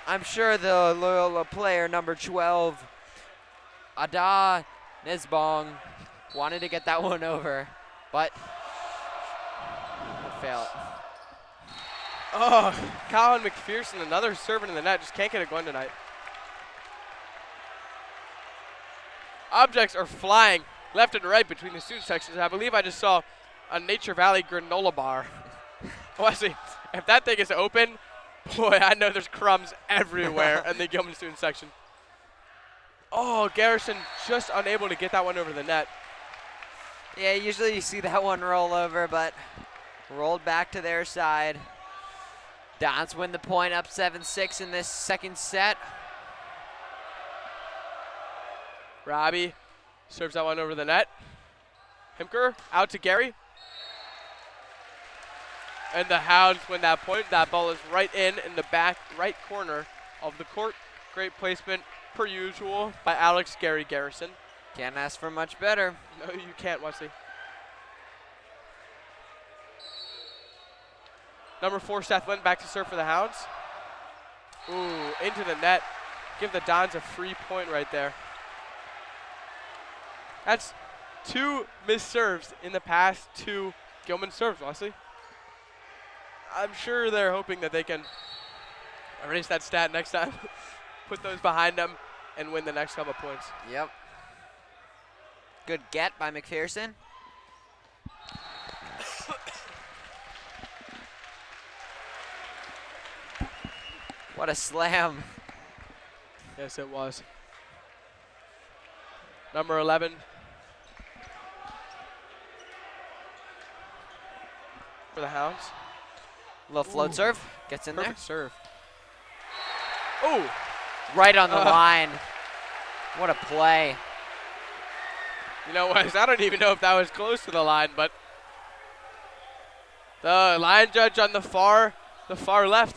I'm sure the Loyola player, number 12, Ada Nesbong, wanted to get that one over, but failed. Oh, Colin McPherson, another servant in the net, just can't get it going tonight. Objects are flying left and right between the student sections. I believe I just saw a Nature Valley granola bar. Wesley, if that thing is open, boy, I know there's crumbs everywhere in the Gilman student section. Oh, Garrison just unable to get that one over the net. Yeah, usually you see that one roll over, but rolled back to their side. Dons win the point, up 7-6 in this second set. Robbie serves that one over the net. Himker out to Gary. And the Hounds win that point. That ball is right in the back right corner of the court. Great placement, per usual, by Alex Gary Garrison. Can't ask for much better. No, you can't, Wesley. Number 4, Seth Lynn, back to serve for the Hounds. Ooh, into the net. Give the Dons a free point right there. That's 2 missed serves in the past 2 Gilman serves, Wesley. I'm sure they're hoping that they can erase that stat next time, put those behind them, and win the next couple points. Yep. Good get by McPherson. What a slam. Yes, it was. Number 11. For the Hounds. Little float serve. Gets in Perfect there. serve. Oh! Right on the line. What a play. You know, Wes, I don't even know if that was close to the line, but the line judge on the far left.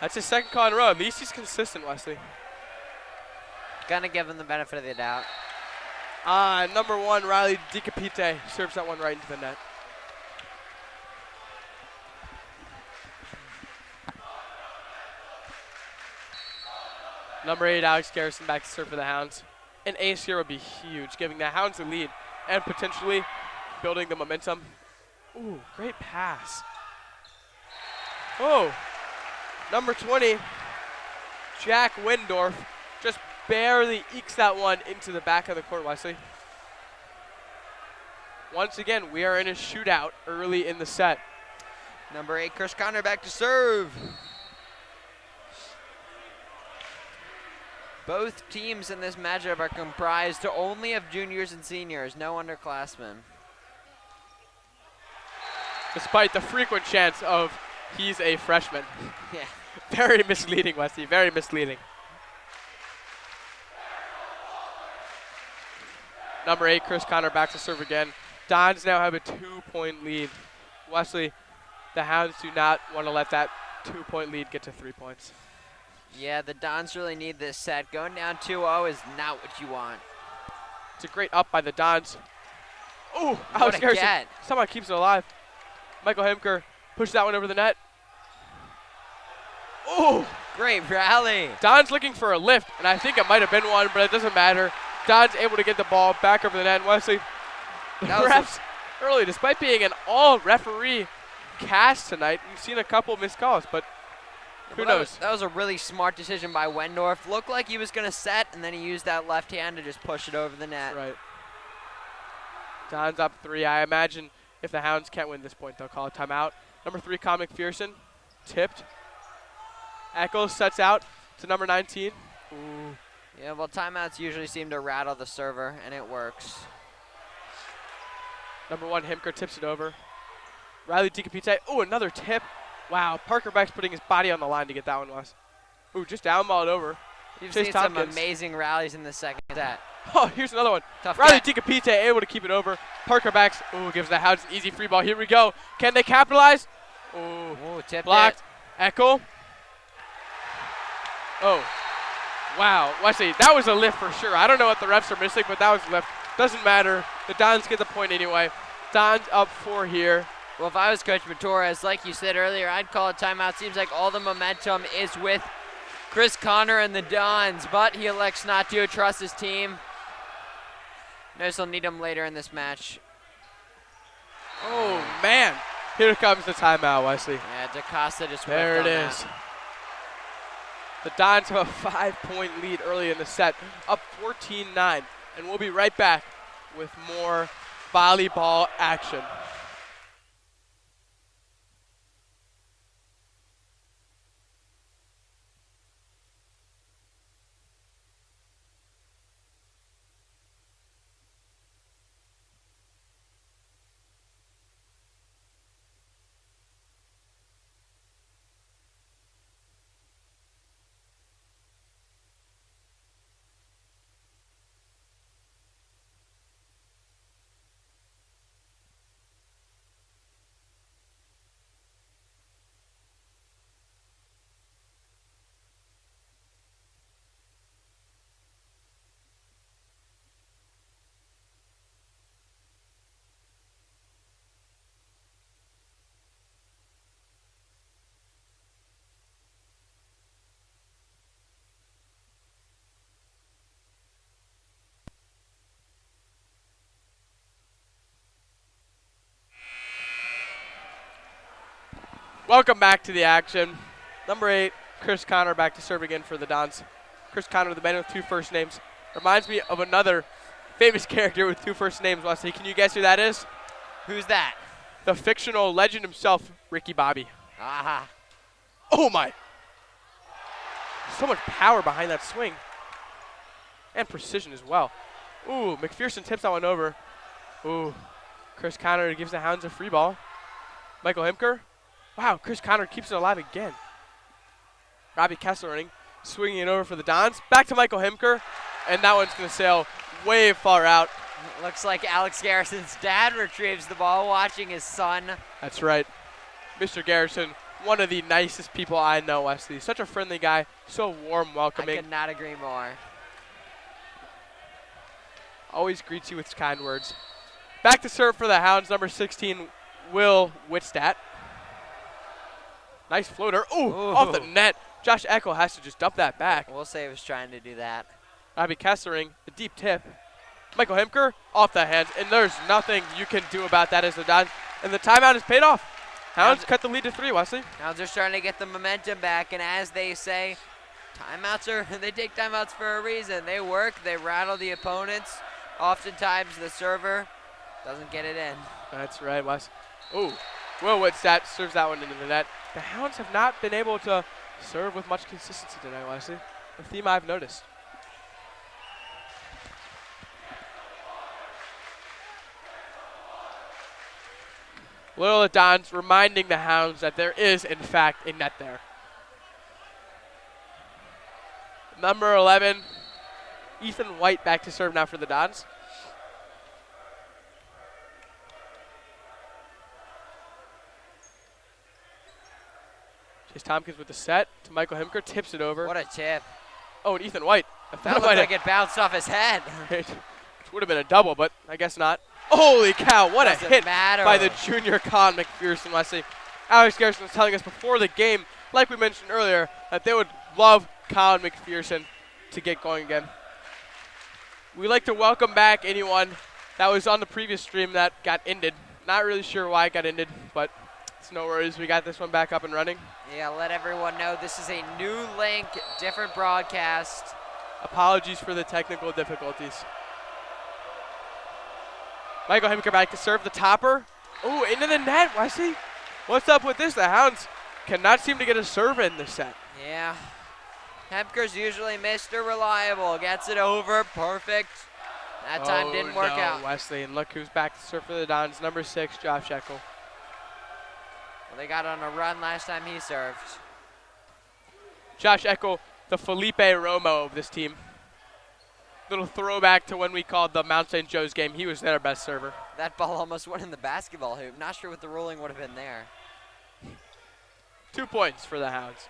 That's his second call in a row. At least he's consistent, Wesley. Gonna give him the benefit of the doubt. Number 1, Riley DiCapite serves that one right into the net. Number 8, Alex Garrison back to serve for the Hounds. An ace here would be huge, giving the Hounds the lead and potentially building the momentum. Ooh, great pass. Oh, number 20, Jack Windorf, just barely ekes that one into the back of the court, Wesley. Once again, we are in a shootout early in the set. Number 8, Chris Conner back to serve. Both teams in this matchup are comprised only of juniors and seniors, no underclassmen. Despite the frequent chance of he's a freshman. Yeah. Very misleading, Wesley, very misleading. Number 8, Chris Conner back to serve again. Dons now have a 2-point lead. Wesley, the Hounds do not want to let that 2-point lead get to 3 points. Yeah, the Dons really need this set. Going down 2-0 is not what you want. It's a great up by the Dons. Oh, Alex Garrison somehow keeps it alive. Michael Himker pushes that one over the net. Oh, great rally. Don's looking for a lift, and I think it might have been one, but it doesn't matter. Don's able to get the ball back over the net. And Wesley, the refs early, despite being an all-referee cast tonight, we've seen a couple missed calls, but who knows? That was a really smart decision by Wendorf. Looked like he was going to set, and then he used that left hand to just push it over the net. Right. Don's up 3. I imagine if the Hounds can't win this point, they'll call a timeout. Number 3, Colin McPherson, tipped. Eccles sets out to number 19. Ooh. Yeah, well, timeouts usually seem to rattle the server, and it works. Number 1, Himker tips it over. Riley DiCapite. Oh, another tip. Wow, Parker Beck's putting his body on the line to get that one, Wes. Ooh, just downballed over. You've Chase seen Tompkins. some amazing rallies in the second set. Oh, here's another one. Tough Riley get. DiCapite able to keep it over. Parker Beck's, ooh, gives the Hounds an easy free ball. Here we go. Can they capitalize? Ooh, tipped blocked. it. Eckel. Oh, wow. Wesley, that was a lift for sure. I don't know what the refs are missing, but that was a lift. Doesn't matter. The Dons get the point anyway. Dons up 4 here. Well, if I was Coach Matorres, like you said earlier, I'd call a timeout. Seems like all the momentum is with Chris Connor and the Dons, but he elects not to trust his team. Knows he'll need him later in this match. Oh, man. Here comes the timeout, Wesley. Yeah, DaCosta just There it whiffed on is. that. The Dons have a 5-point lead early in the set, up 14-9. And we'll be right back with more volleyball action. Welcome back to the action. Number 8, Chris Connor back to serve again for the Dons. Chris Connor, the man with 2 first names. Reminds me of another famous character with 2 first names, Wesley. Can you guess who that is? Who's that? The fictional legend himself, Ricky Bobby. Aha. Oh my! So much power behind that swing. And precision as well. Ooh, McPherson tips that one over. Ooh, Chris Connor gives the Hounds a free ball. Michael Himker. Wow, Chris Connor keeps it alive again. Robbie Kesselring swinging it over for the Dons. Back to Michael Himker. And that one's going to sail way far out. Looks like Alex Garrison's dad retrieves the ball, watching his son. That's right. Mr. Garrison, one of the nicest people I know, Wesley. Such a friendly guy, so warm, welcoming. I could not agree more. Always greets you with kind words. Back to serve for the Hounds, number 16, Will Wittstadt. Nice floater. Ooh, off the net. Josh Eckel has to just dump that back. We'll say he was trying to do that. Robbie Kessering, the deep tip. Michael Himker, off the hands, and there's nothing you can do about that as the Dons. And the timeout has paid off. Hounds cut the lead to 3, Wesley. Hounds are starting to get the momentum back, and as they say, they take timeouts for a reason. They work, they rattle the opponents. Oftentimes the server doesn't get it in. That's right, Wes. Ooh, Will Wittstadt serves that one into the net. The Hounds have not been able to serve with much consistency tonight, Wesley. A theme I've noticed. Loyola Dons reminding the Hounds that there is, in fact, a net there. Number 11, Ethan White back to serve now for the Dons. Chase Tompkins with the set to Michael Himker, tips it over. What a tip. Oh, and Ethan White. That looked like it bounced off his head. Which would have been a double, but I guess not. Holy cow, what a hit by the junior Colin McPherson, Wesley. Alex Garrison was telling us before the game, like we mentioned earlier, that they would love Colin McPherson to get going again. We'd like to welcome back anyone that was on the previous stream that got ended. Not really sure why it got ended, but it's no worries. We got this one back up and running. Yeah, let everyone know this is a new link, different broadcast. Apologies for the technical difficulties. Michael Himker back to serve the topper. Ooh, into the net, Wesley. What's up with this? The Hounds cannot seem to get a serve in this set. Yeah. Hemker's usually Mr. Reliable. Gets it over. Perfect. That time didn't work out. Wesley, and look who's back to serve for the Dons. Number 6, Josh Eckel. Well, they got on a run last time he served. Josh Eckel, the Felipe Romo of this team. Little throwback to when we called the Mount St. Joe's game. He was their best server. That ball almost went in the basketball hoop. Not sure what the ruling would have been there. 2 points for the Hounds.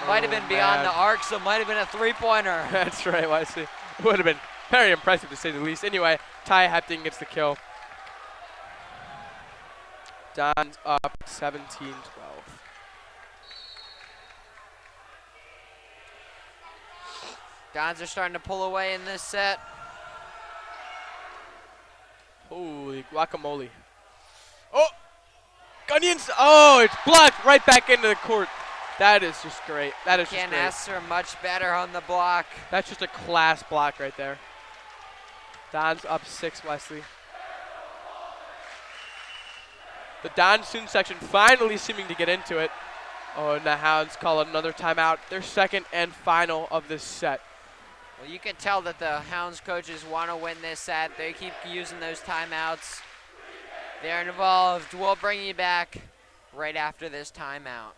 Might have been beyond the arc, so might have been a three-pointer. That's right, Wesley. Would have been very impressive to say the least. Anyway, Ty Hepting gets the kill. Dons up 17-12. Dons are starting to pull away in this set. Holy guacamole. Oh! Onions! Oh, it's blocked right back into the court. That is just great. That is just Can't great. ask for much better on the block. That's just a class block right there. Dons up 6, Wesley. The Don student section finally seeming to get into it. Oh, and the Hounds call another timeout. Their second and final of this set. Well, you can tell that the Hounds coaches want to win this set. They keep using those timeouts. They're involved. We'll bring you back right after this timeout.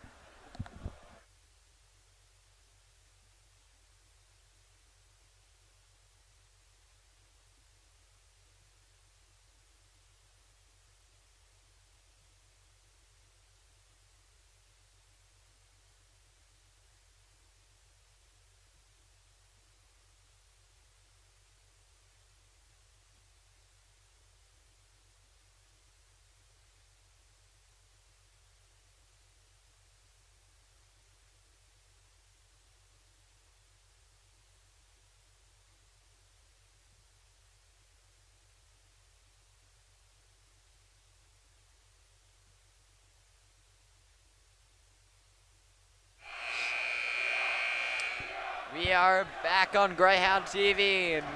We are back on Greyhound TV, and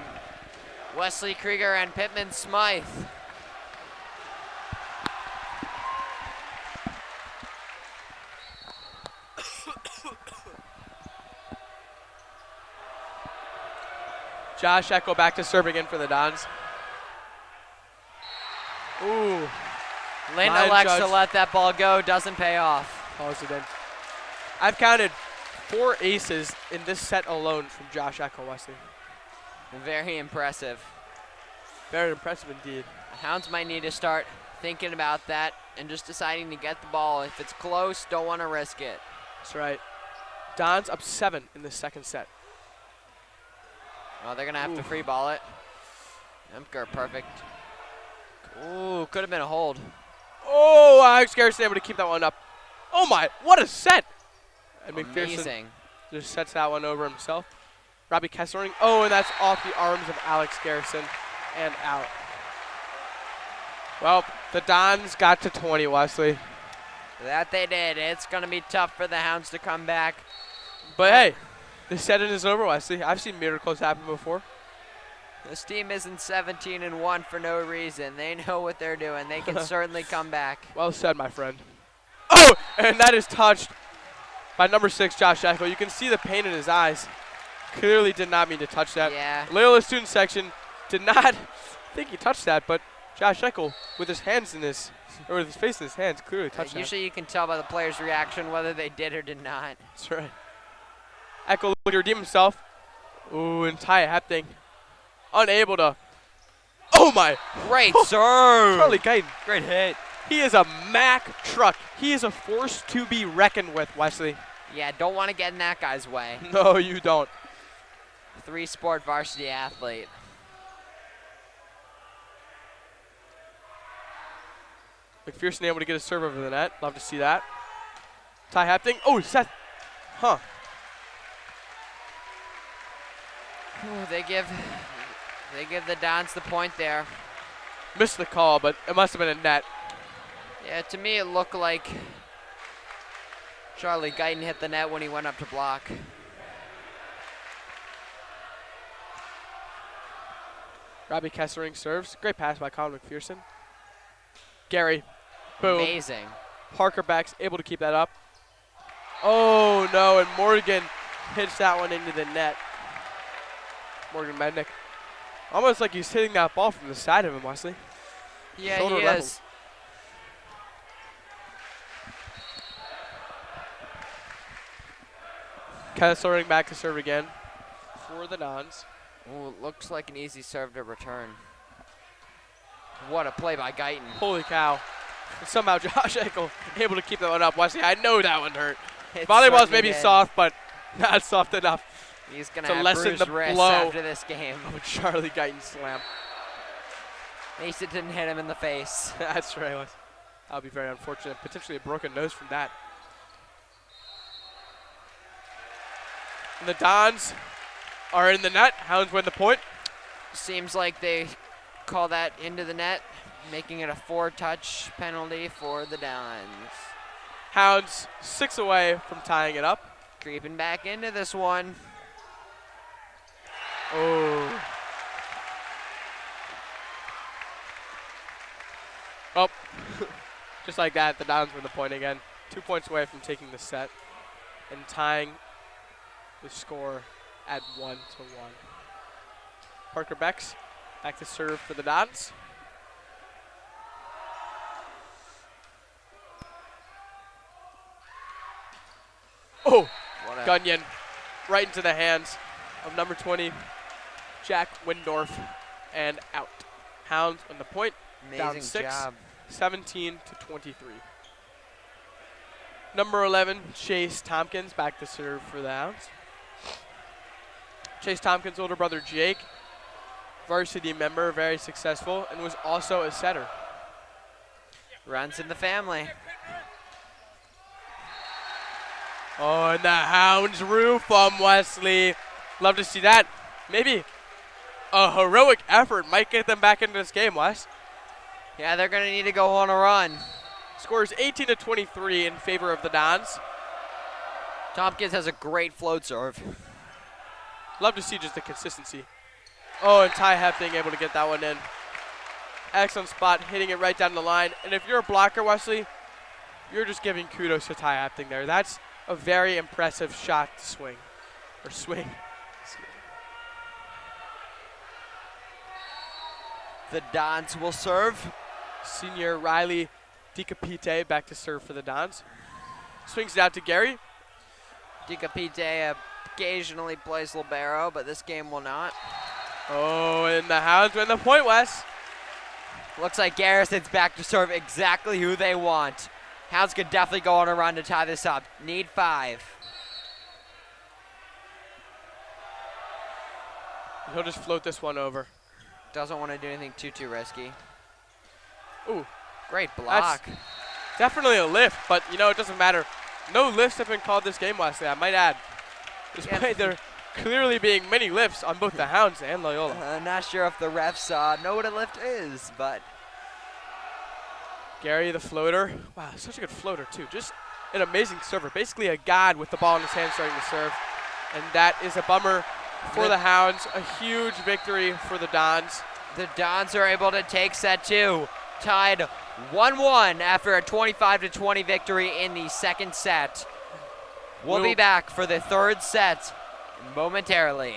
Wesley Krieger and Pittman Smythe. Josh Eckel back to serve again for the Dons. Ooh. Lynn Line elects to judge. let that ball go, doesn't pay off. Calls it in. I've counted 4 aces in this set alone from Josh Eckel, Wesley. Very impressive. Very impressive indeed. The Hounds might need to start thinking about that and just deciding to get the ball. If it's close, don't want to risk it. That's right. Dons up 7 in the second set. Oh, they're going to have to free ball it. Emker, perfect. Ooh, could have been a hold. Oh, Alex Garrison able to keep that one up. Oh my, what a set! And McPherson Amazing. just sets that one over himself. Robbie Kessling. Oh, and that's off the arms of Alex Garrison and out. Well, the Dons got to 20, Wesley. That they did. It's going to be tough for the Hounds to come back. But hey, the set is over, Wesley. I've seen miracles happen before. This team isn't 17-1 for no reason. They know what they're doing. They can certainly come back. Well said, my friend. Oh, and that is touched by number 6, Josh Eckel. You can see the pain in his eyes. Clearly did not mean to touch that. Yeah. Loyola student section did not think he touched that, but Josh Eckel, with his hands in his, or with his face in his hands, clearly touched that. Usually you can tell by the player's reaction whether they did or did not. That's right. Eckel looking to redeem himself. Ooh, and Ty Hepting unable to. Oh my! Great serve. Charlie Guyton. Great hit. He is a Mack truck. He is a force to be reckoned with, Wesley. Yeah, don't want to get in that guy's way. No, you don't. 3-sport varsity athlete. McPherson able to get a serve over the net. Love to see that. Ty Hepting. Oh, Seth. Huh. Ooh, they give the Dons the point there. Missed the call, but it must have been a net. Yeah, to me it looked like Charlie Guyton hit the net when he went up to block. Robbie Kessling serves. Great pass by Colin McPherson. Gary. Boom. Amazing. Parker Back's able to keep that up. Oh, no, and Morgan hits that one into the net. Morgan Mednick. Almost like he's hitting that ball from the side of him, Wesley. Yeah, Shoulder he level. is. Kessling back to serve again for the Dons. Ooh, looks like an easy serve to return. What a play by Guyton. Holy cow. And somehow Josh Eckel able to keep that one up. Wesley, I know that one hurt. It Volleyball's certainly maybe did. soft, but not soft enough. He's going to to have lessen bruised the wrists blow. after this game. Oh, Charlie Guyton slam. At least it didn't hit him in the face. That's right, Wes. That would be very unfortunate. Potentially a broken nose from that. And the Dons are in the net. Hounds win the point. Seems like they call that into the net, making it a 4-touch penalty for the Dons. Hounds 6 away from tying it up. Creeping back into this one. Oh. Oh. Just like that, the Dons win the point again. 2 points away from taking the set and tying the score at 1-1. Parker Becks back to serve for the Dons. Oh, Gunyon right into the hands of number 20, Jack Windorf, and out. Hounds on the point, down Amazing 6, job. 17-23. Number 11, Chase Tompkins, back to serve for the Hounds. Chase Tompkins' older brother Jake, varsity member, very successful, and was also a setter. Runs in the family. Oh, and the Hounds roof from Wesley. Love to see that. Maybe a heroic effort might get them back into this game, Wes. Yeah, they're going to need to go on a run. Scores 18-23 in favor of the Dons. Tompkins has a great float serve. Love to see just the consistency. Oh, and Ty Hepting able to get that one in. Excellent spot, hitting it right down the line. And if you're a blocker, Wesley, you're just giving kudos to Ty Hepting there. That's a very impressive shot to swing. Or swing. The Dons will serve. Senior Riley DiCapite back to serve for the Dons. Swings it out to Gary. DiCapite occasionally plays libero, but this game will not. Oh, and the Hounds win the point, Wes. Looks like Garrison's back to serve exactly who they want. Hounds could definitely go on a run to tie this up. Need 5. He'll just float this one over. Doesn't want to do anything too risky. Ooh, great block. That's definitely a lift, but you know, it doesn't matter. No lifts have been called this game, Wesley, I might add. Despite there clearly being many lifts on both the Hounds and Loyola. I'm not sure if the refs know what a lift is, but. Gary the floater. Wow, such a good floater too. Just an amazing server. Basically a god with the ball in his hand starting to serve. And that is a bummer for the Hounds. A huge victory for the Dons. The Dons are able to take set 2. Tied 1-1 after a 25-20 victory in the second set. We'll be back for the third set momentarily.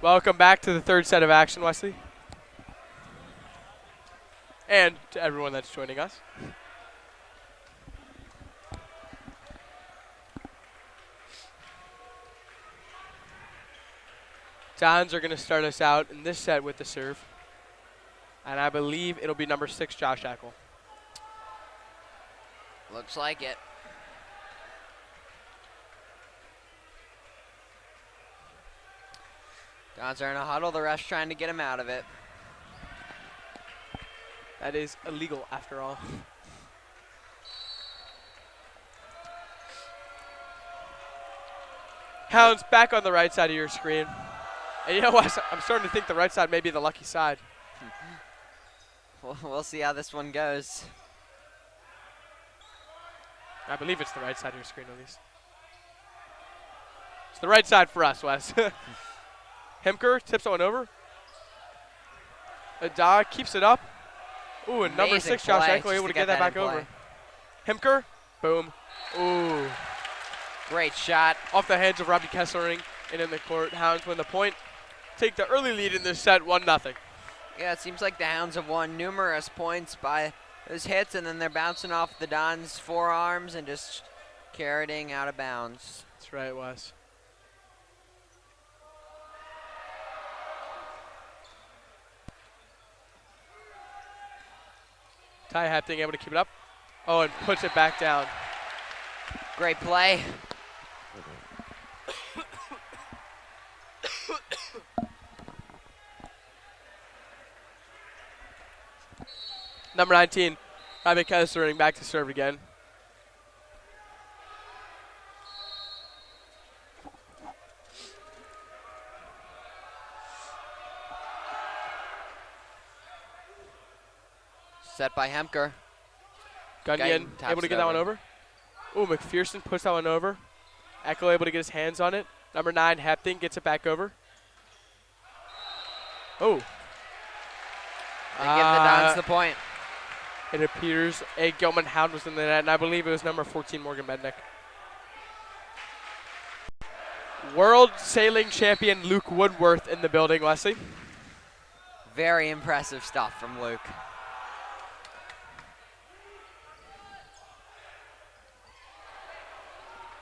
Welcome back to the third set of action, Wesley. And to everyone that's joining us. Hounds are going to start us out in this set with the serve. And I believe it'll be number 6, Josh Eckel. Looks like it. Dons are in a huddle. The ref's trying to get him out of it. That is illegal after all. Hounds back on the right side of your screen. And you know what? I'm starting to think the right side may be the lucky side. We'll see how this one goes. I believe it's the right side of your screen at least. It's the right side for us, Wes. Hemker tips that one over. Ada keeps it up. Ooh, and number 6, Josh Eckel, able to get that back over. Hemker, boom. Ooh. Great shot. Off the hands of Robbie Kessling and in the court. Hounds win the point. Take the early lead in this set, 1-0. Yeah, it seems like the Hounds have won numerous points by those hits, and then they're bouncing off the Dons' forearms and just carrying out of bounds. That's right, Wes. Ty Hapting able to keep it up. Oh, and puts it back down. Great play. Number 19, Robbie Kessling back to serve again. Set by Hemker. Guyton able to get that one over. Ooh, McPherson puts that one over. Eckel able to get his hands on it. Number 9, Hapting gets it back over. Oh. They give the Dons the point. It appears a Gilman Hound was in the net, and I believe it was number 14, Morgan Mednick. World sailing champion Luke Woodworth in the building, Wesley. Very impressive stuff from Luke.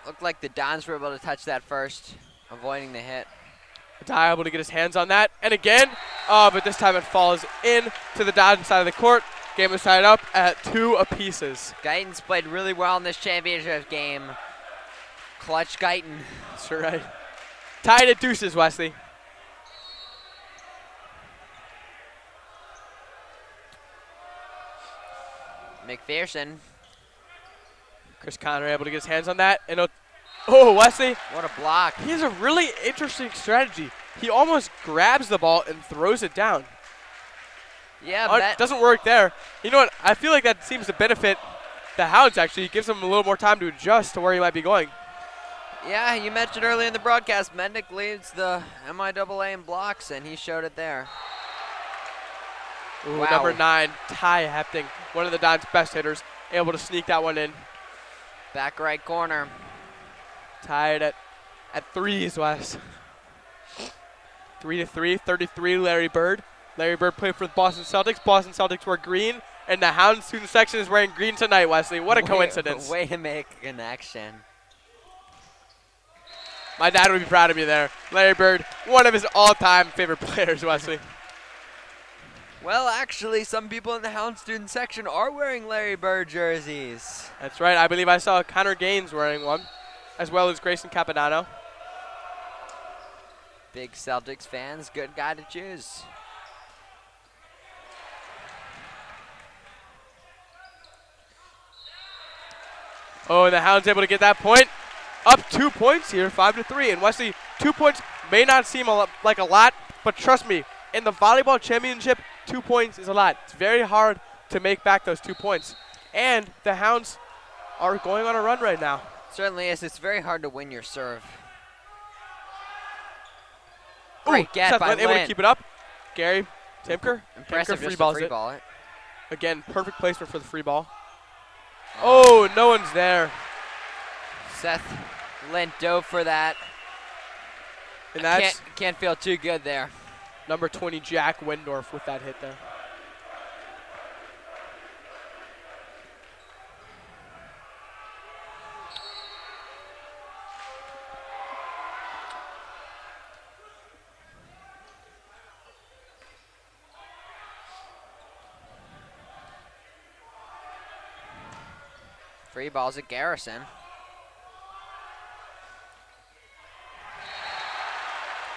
Looked like the Dons were able to touch that first, avoiding the hit. Adai able to get his hands on that, and again, but this time it falls in to the Dons side of the court. Game is tied up at 2 apiece. Guyton's played really well in this championship game. Clutch Guyton. That's right. Tied at deuces, Wesley. McPherson. Chris Conner able to get his hands on that. And oh, Wesley. What a block. He has a really interesting strategy. He almost grabs the ball and throws it down. Yeah, it doesn't work there. You know what? I feel like that seems to benefit the Hounds, actually. It gives them a little more time to adjust to where he might be going. Yeah, you mentioned earlier in the broadcast, Mednick leads the MIAA in blocks, and he showed it there. Ooh, wow. Number 9, Ty Hapting, one of the Dons' best hitters, able to sneak that one in. Back right corner. Tied at threes, Wes. 3-3, 33, Larry Bird. Larry Bird played for the Boston Celtics. Boston Celtics wear green, and the Hounds student section is wearing green tonight, Wesley. What a coincidence. Way to make a connection. My dad would be proud of me there. Larry Bird, one of his all-time favorite players, Wesley. Well, actually, some people in the Hound student section are wearing Larry Bird jerseys. That's right. I believe I saw Connor Gaines wearing one, as well as Grayson Capadano. Big Celtics fans, good guy to choose. Oh, and the Hounds able to get that point. Up 2 points here, 5-3. And Wesley, 2 points may not seem like a lot, but trust me, in the volleyball championship, 2 points is a lot. It's very hard to make back those 2 points. And the Hounds are going on a run right now. Certainly is. It's very hard to win your serve. Great get by Lynn able to keep it up. Gary Timker. Impressive Timker just free free balls ball it. it. Again, perfect placement for the free ball. Oh, no one's there. Seth Lint dove for that. And that's can't feel too good there. number 20, Jack Wendorf, with that hit there. Free balls at Garrison.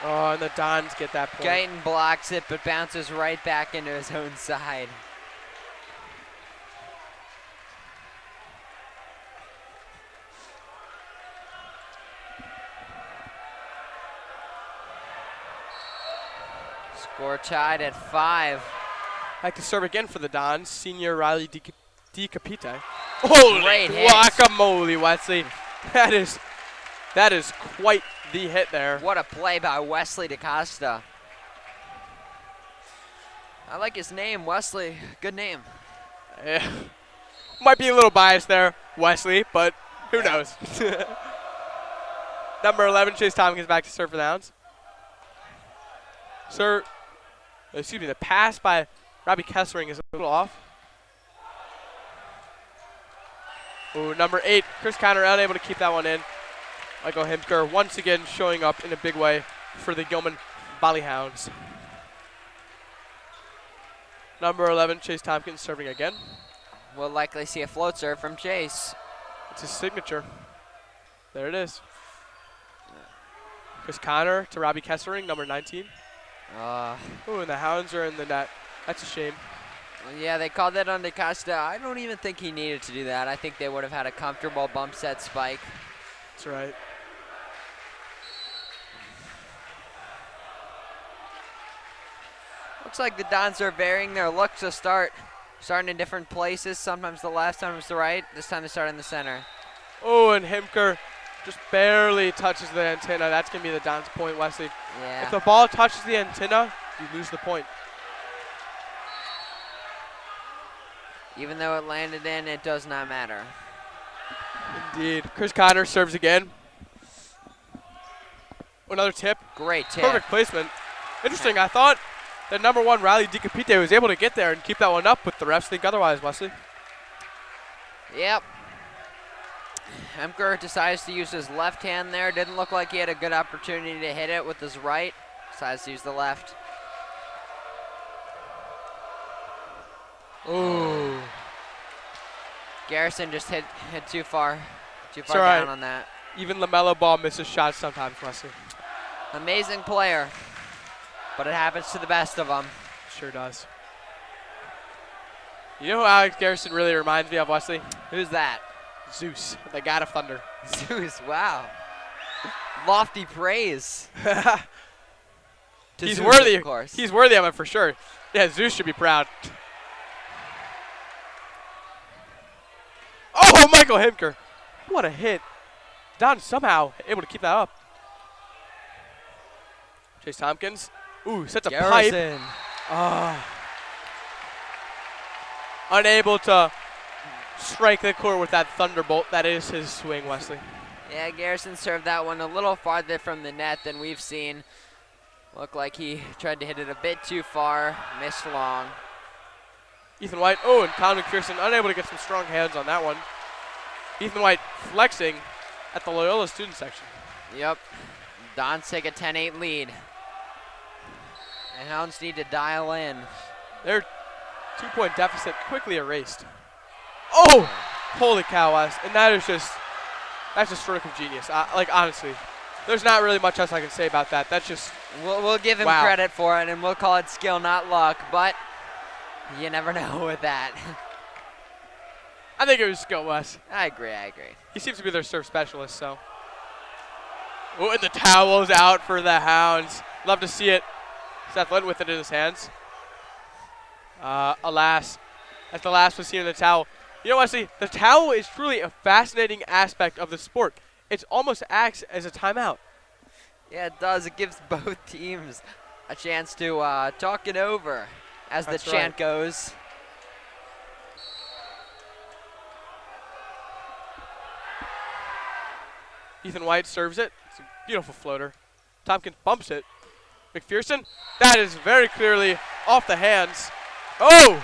Oh, and the Dons get that point. Guyton blocks it, but bounces right back into his own side. Score tied at 5. Like to serve again for the Dons, senior Riley DiCapite. Holy Great hit. guacamole, Wesley. That is quite the hit there. What a play by Wesley DaCosta. I like his name, Wesley. Good name. Yeah. Might be a little biased there, Wesley, but who knows? Number 11, Chase Tompkins back to serve for the Hounds. The pass by Robbie Kessering is a little off. Ooh, number 8, Chris Conner unable to keep that one in. Michael Himker once again showing up in a big way for the Gilman Hounds. Number 11, Chase Tompkins serving again. We'll likely see a float serve from Chase. It's his signature. There it is. Chris Conner to Robbie Kessering, number 19. Ooh, and the Hounds are in the net. That's a shame. Yeah, they called that on DaCosta. I don't even think he needed to do that. I think they would have had a comfortable bump set spike. That's right. Looks like the Dons are varying their looks to start. Starting in different places. Sometimes the left, sometimes the right. This time they start in the center. Oh, and Himker just barely touches the antenna. That's going to be the Dons' point, Wesley. Yeah. If the ball touches the antenna, you lose the point. Even though it landed in, it does not matter. Indeed. Chris Conner serves again. Another tip. Great tip. Perfect placement. Interesting. I thought that number 1, Riley DiCapite, was able to get there and keep that one up, but the refs think otherwise, Wesley. Yep. Hemker decides to use his left hand there. Didn't look like he had a good opportunity to hit it with his right. Decides to use the left. Ooh. Garrison just hit too far all right. down on that. Even LaMelo Ball misses shots sometimes, Wesley. Amazing player, but it happens to the best of them. Sure does. You know who Alex Garrison really reminds me of, Wesley? Who's that? Zeus, the god of thunder. Zeus, wow. Lofty praise. He's Zeus, worthy, of course. He's worthy of it for sure. Yeah, Zeus should be proud. Oh, Michael Himker. What a hit. Don somehow able to keep that up. Chase Tompkins. Ooh, sets a Garrison. pipe. Unable to strike the court with that thunderbolt. That is his swing, Wesley. Yeah, Garrison served that one a little farther from the net than we've seen. Looked like he tried to hit it a bit too far, missed long. Ethan White, and Colin McPherson unable to get some strong hands on that one. Ethan White flexing at the Loyola student section. Yep. Dons take a 10-8 lead. The Hounds need to dial in. Their 2-point deficit quickly erased. Oh! Holy cow, Wes. And that's a stroke of genius. Honestly, there's not really much else I can say about that. That's just We'll give him wow. credit for it, and we'll call it skill, not luck, but you never know with that. I think it was skill, Wes. I agree. He seems to be their serve specialist, so. Oh, and the towel's out for the Hounds. Love to see it. Seth Lynn with it in his hands. Alas, that's the last we've seen of the towel. You know, Wesley, the towel is truly a fascinating aspect of the sport. It almost acts as a timeout. Yeah, it does. It gives both teams a chance to talk it over as the chant goes. Ethan White serves it. It's a beautiful floater. Tompkins bumps it. McPherson, that is very clearly off the hands. Oh!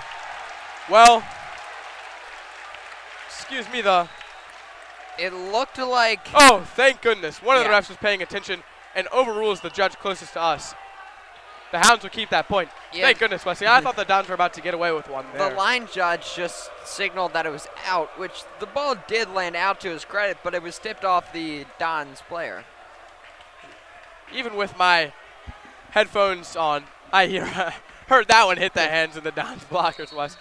Well, excuse me, It looked like... Oh, thank goodness. One of the Yeah. refs was paying attention and overrules the judge closest to us. The Hounds will keep that point. Yeah. Thank goodness, Wesley. I thought the Dons were about to get away with one there. The line judge just signaled that it was out, which the ball did land out to his credit, but it was tipped off the Dons player. Even with my headphones on, I heard that one hit the hands of the Dons blockers, Wes.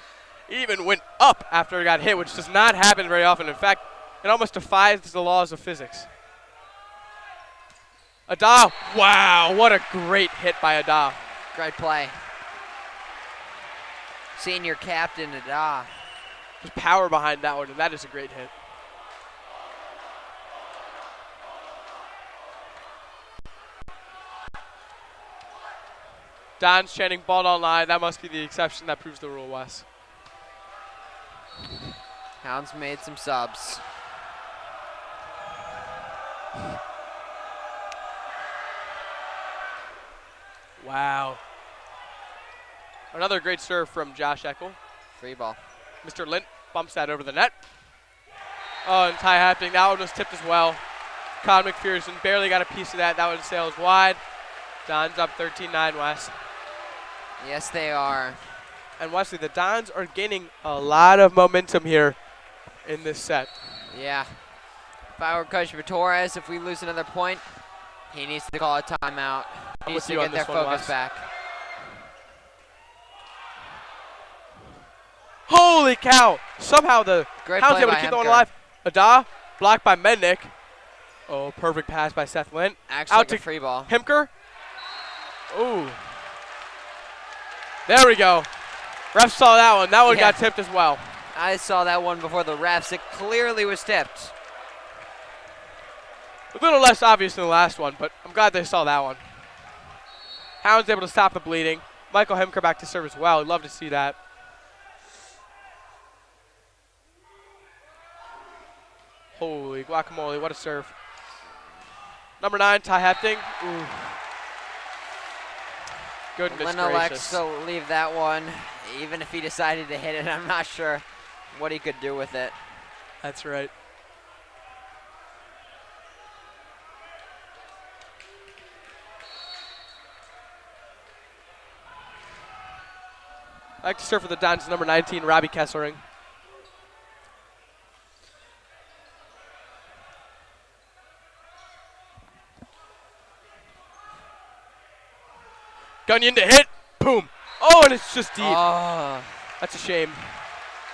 It even went up after it got hit, which does not happen very often. In fact, it almost defies the laws of physics. Ada, wow, what a great hit by Ada. Great play. Senior captain Ada. There's power behind that one, and that is a great hit. Don's chanting ball online. That must be the exception that proves the rule, Wes. Hounds made some subs. Wow. Another great serve from Josh Eckel. Free ball. Mr. Lint bumps that over the net. Oh, and tie happening. That one was tipped as well. Con McPherson barely got a piece of that. That one sails wide. Dons up 13-9, Wes. Yes, they are. And Wesley, the Dons are gaining a lot of momentum here in this set. Yeah. If I were Coach Torres, if we lose another point, he needs to call a timeout. He needs to get their focus back. Holy cow! Somehow the Great Hounds play able by to keep that one Hemker. alive. Ada, blocked by Mednick. Oh, perfect pass by Seth Lint. Actually, Out like to a free ball. Hemker. Ooh. There we go. Ref saw that one. That one Yeah. got tipped as well. I saw that one before the refs. It clearly was tipped. A little less obvious than the last one, but I'm glad they saw that one. Hounds able to stop the bleeding. Michael Hemker back to serve as well. I'd love to see that. Holy guacamole, what a serve. Number 9, Ty Hepting. Ooh. Goodness Lynn elects gracious. to leave that one. Even if he decided to hit it, I'm not sure what he could do with it. That's right. I like to serve for the Dons, number 19, Robbie Kesslering. Gunyon to hit. Boom. Oh, and it's just deep. Oh, That's a shame.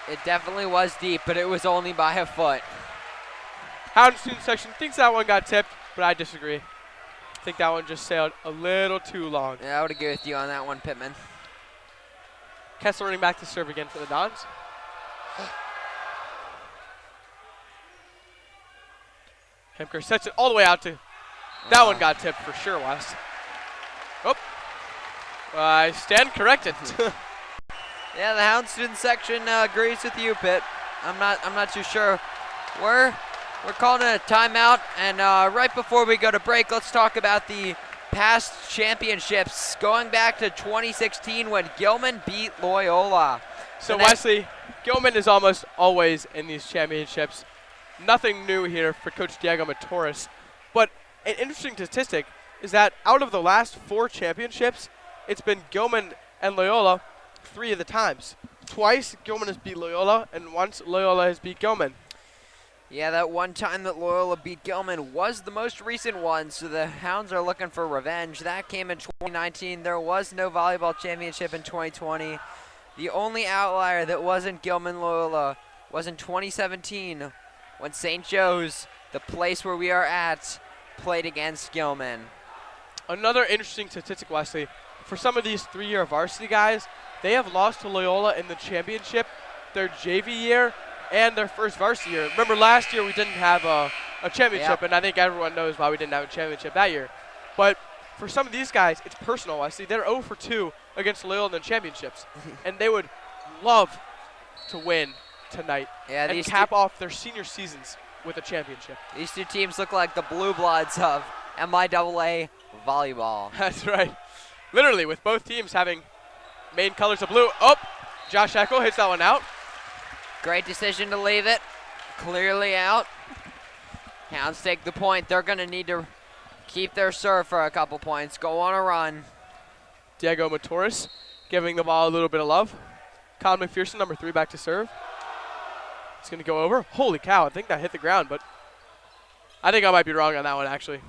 it definitely was deep, but it was only by a foot. Hounds student section thinks that one got tipped, but I disagree. I think that one just sailed a little too long. Yeah, I would agree with you on that one, Pittman. Kessler running back to serve again for the Dons. Hemker sets it all the way out to. That one got tipped for sure, Wes. Oh. I stand corrected. Yeah, the Hound student section agrees with you, Pitt. I'm not too sure. We're calling it a timeout, and right before we go to break, let's talk about the past championships, going back to 2016 when Gilman beat Loyola. So Wesley, Gilman is almost always in these championships. Nothing new here for Coach Diego Matoris. But an interesting statistic is that out of the last 4 championships, it's been Gilman and Loyola 3 of the times. Twice Gilman has beat Loyola, and once Loyola has beat Gilman. Yeah, that one time that Loyola beat Gilman was the most recent one, so the Hounds are looking for revenge. That came in 2019. There was no volleyball championship in 2020. The only outlier that wasn't Gilman Loyola was in 2017 when St. Joe's, the place where we are at, played against Gilman. Another interesting statistic, Wesley, for some of these 3-year varsity guys, they have lost to Loyola in the championship their JV year and their first varsity year. Remember last year we didn't have a championship, and I think everyone knows why we didn't have a championship that year. But for some of these guys, it's personal, Wesley. They're 0 for 2 against Loyola in the championships, and they would love to win tonight Yeah, and cap off their senior seasons with a championship. These two teams look like the blue bloods of MIAA volleyball. That's right. Literally, with both teams having main colors of blue. Oh, Josh Eckel hits that one out. Great decision to leave it. Clearly out. Hounds take the point. They're going to need to keep their serve for a couple points. Go on a run. Diego Matoris giving the ball a little bit of love. Colin McPherson, number 3, back to serve. It's going to go over. Holy cow, I think that hit the ground, but I think I might be wrong on that one, actually.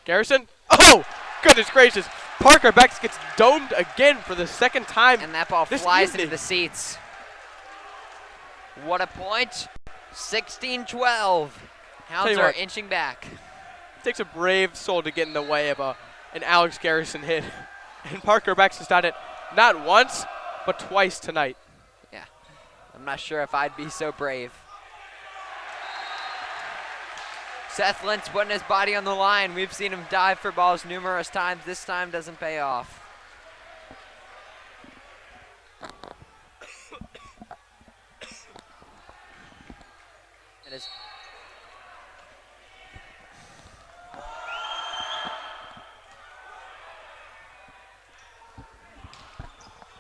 Garrison. Oh, goodness gracious. Parker Becks gets domed again for the second time. And that ball flies into the seats. What a point. 16-12. Hounds are inching back. It takes a brave soul to get in the way of an Alex Garrison hit. And Parker Becks has done it not once, but twice tonight. Yeah. I'm not sure if I'd be so brave. Seth Lynch putting his body on the line. We've seen him dive for balls numerous times. This time doesn't pay off. It is.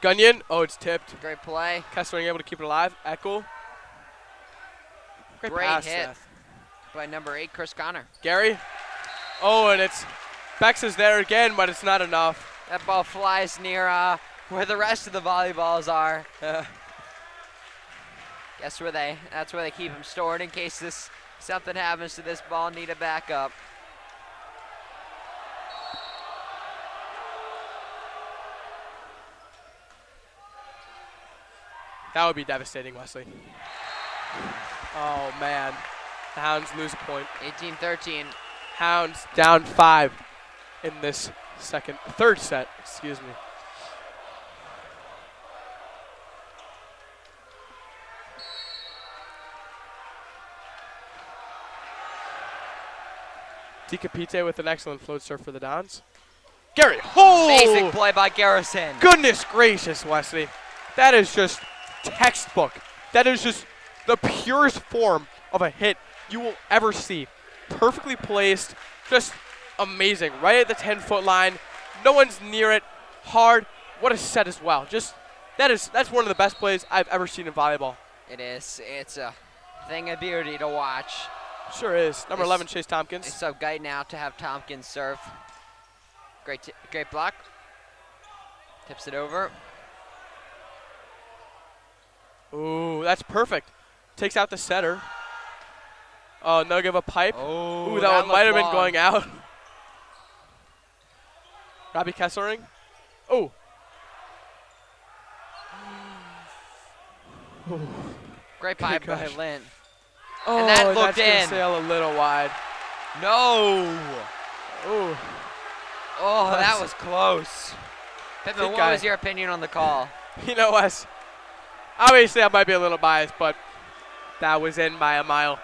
Gunyon. Oh, it's tipped. Great play. Kessler able to keep it alive. Eckel. Great pass, hit Seth. by number 8, Chris Connor. Gary. Oh, and it's Bex is there again, but it's not enough. That ball flies near where the rest of the volleyballs are. Guess where that's where they keep them stored in case something happens to this ball, need a backup. That would be devastating, Wesley. Oh, man. The Hounds lose a point. 18-13. Hounds down 5 in this third set, excuse me. DiCapite with an excellent float serve for the Dons. Gary, Amazing play by Garrison. Goodness gracious, Wesley. That is just textbook. That is just the purest form of a hit you will ever see. Perfectly placed, just amazing. Right at the 10-foot line. No one's near it. Hard. What a set as well. That's one of the best plays I've ever seen in volleyball. It is. It's a thing of beauty to watch. Sure is. Number 11, Chase Tompkins. It's so great now to have Tompkins serve. Great block. Tips it over. Ooh, that's perfect. Takes out the setter. Oh, no give a pipe. Oh, ooh, that one might have been going out. Robbie Kesslering. Oh. Great pipe by Lynn. Oh, and that looked that's gonna sail a little wide. No. Ooh. Oh, that was close. Pittman, what was your opinion on the call? You know, Wes, obviously I might be a little biased, but that was in by a mile.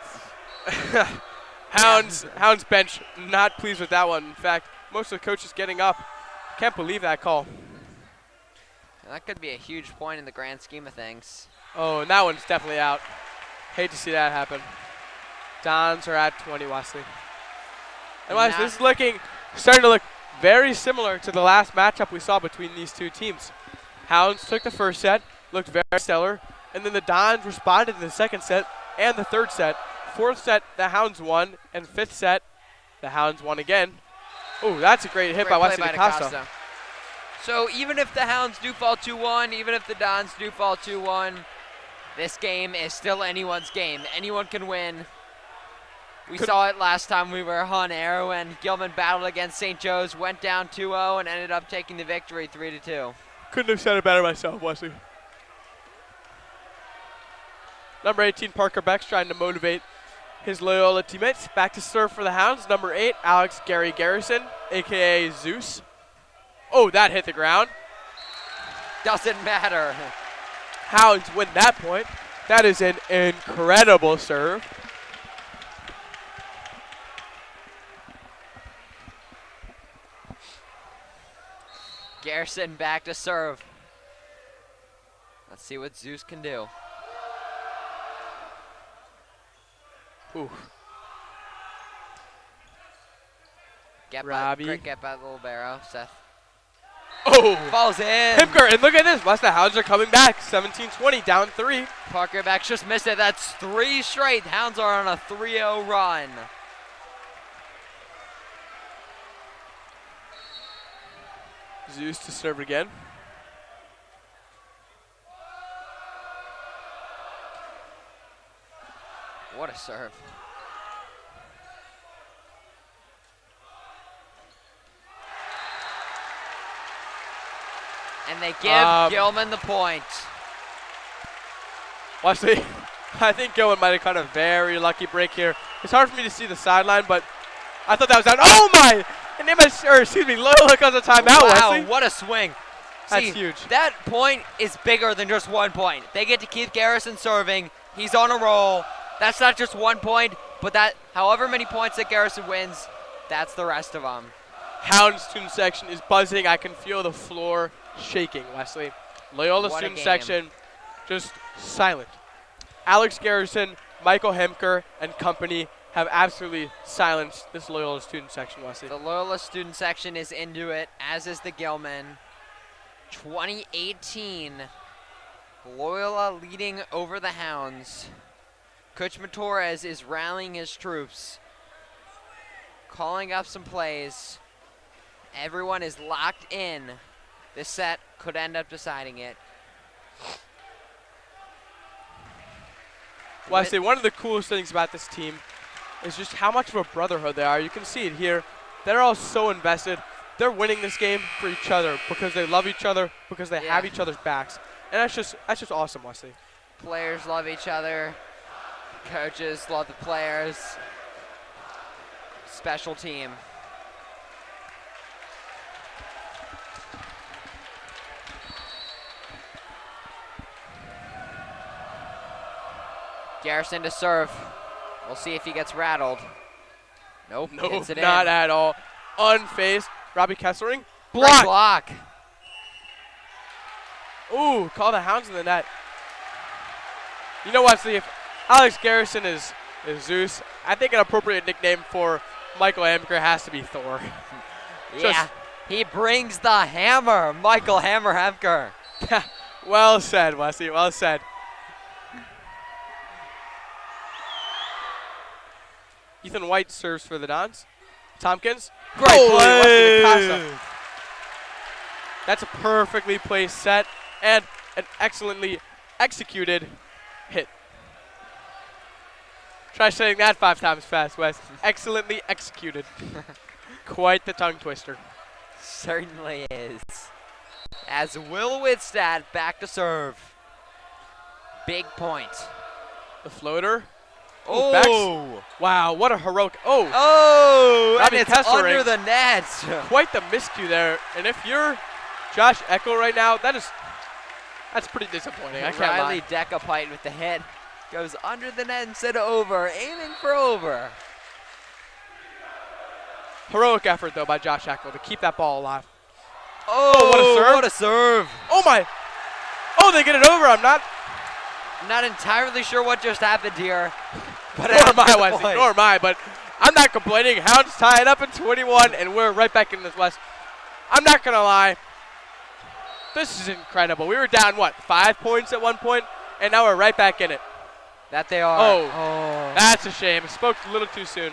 Hounds bench not pleased with that one. In fact, most of the coaches getting up. Can't believe that call. That could be a huge point in the grand scheme of things. Oh, and that one's definitely out. Hate to see that happen. Dons are at 20, Wesley. And Wes, this is starting to look very similar to the last matchup we saw between these two teams. Hounds took the first set, looked very stellar, and then the Dons responded in the second set and the third set. Fourth set, the Hounds won, and fifth set, the Hounds won again. Oh, that's a great hit by Wesley DaCosta. So even if the Hounds do fall 2-1, even if the Dons do fall 2-1, this game is still anyone's game. Anyone can win. We saw it last time we were on air when Gilman battled against St. Joe's, went down 2-0, and ended up taking the victory 3-2. Couldn't have said it better myself, Wesley. Number 18, Parker Becks, trying to motivate his Loyola teammates. Back to serve for the Hounds. Number 8, Alex Gary Garrison, a.k.a. Zeus. Oh, that hit the ground. Doesn't matter. Hounds win that point. That is an incredible serve. Garrison back to serve. Let's see what Zeus can do. Ooh. Great get by the libero, Seth. Oh! Falls in. Himker, and look at this. The Hounds are coming back. 17-20, down 3. Parker backs just missed it. That's 3 straight. The Hounds are on a 3-0 run. Zeus to serve again. What a serve. And they give Gilman the point. Wesley, I think Gilman might have caught a very lucky break here. It's hard for me to see the sideline, but I thought that was out. Oh my! And Loyola calls a timeout, wow, Wesley. What a swing. That's huge. That point is bigger than just 1 point. They get to keep Garrison serving. He's on a roll. That's not just 1 point, but that however many points that Garrison wins, that's the rest of them. Hounds student section is buzzing. I can feel the floor shaking, Wesley. Loyola student section just silent. Alex Garrison, Michael Hemker, and company have absolutely silenced this Loyola student section, Wesley. The Loyola student section is into it, as is the Gilman. 2018, Loyola leading over the Hounds. Coach Torres is rallying his troops, calling up some plays. Everyone is locked in. This set could end up deciding it. Well, I say one of the coolest things about this team is just how much of a brotherhood they are. You can see it here. They're all so invested. They're winning this game for each other because they love each other, because they have each other's backs. And that's just awesome, Wesley. Players love each other. Coaches love the players. Special team. Garrison to serve. We'll see if he gets rattled. Nope, gets it not in. at all. Unfazed. Robbie Kessling. Block. Block. Ooh, call the Hounds in the net. You know what, see, if Alex Garrison is Zeus, I think an appropriate nickname for Michael Hemker has to be Thor. Yeah, he brings the hammer, Michael Hammer Hemker. Well said, Wesley, well said. Ethan White serves for the Dons. Tompkins. Great play. That's a perfectly placed set and an excellently executed hit. Try saying that 5 times fast, Wes. Excellently executed. Quite the tongue twister. Certainly is. As Will Withstad back to serve. Big point. The floater. Oh! Wow, what a heroic. Oh! Oh! Robbie And it's Kessling. under the net. Quite the miscue there. And if you're Josh Eckel right now, that's pretty disappointing. I can't lie. Riley Decapite with the hit. Goes under the net instead of over. Aiming for over. Heroic effort, though, by Josh Eckel to keep that ball alive. Oh, what a serve. What a serve. Oh, my. Oh, they get it over. I'm not entirely sure what just happened here. But nor am I, Wesley. Nor am I, but I'm not complaining. Hounds tie it up in 21, and we're right back in this West. I'm not going to lie. This is incredible. We were down, 5 points at one point, and now we're right back in it. That they are. Oh. That's a shame. Spoke a little too soon.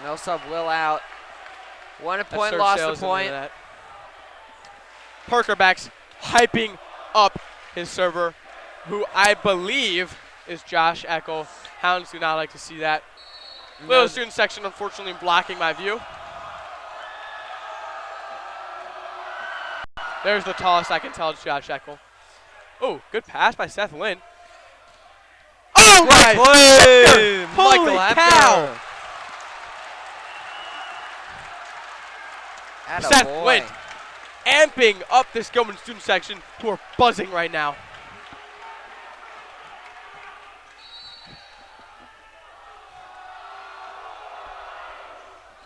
No sub will out. 1 point, lost a point. Parker backs hyping up his server, who I believe is Josh Eckel. Hounds do not like to see that. Little student section, unfortunately, blocking my view. There's the toss. I can tell it's Josh Eckel. Oh, good pass by Seth Lynn. Oh, my play! Holy cow! Seth Lynn amping up this Gilman student section, who are buzzing right now.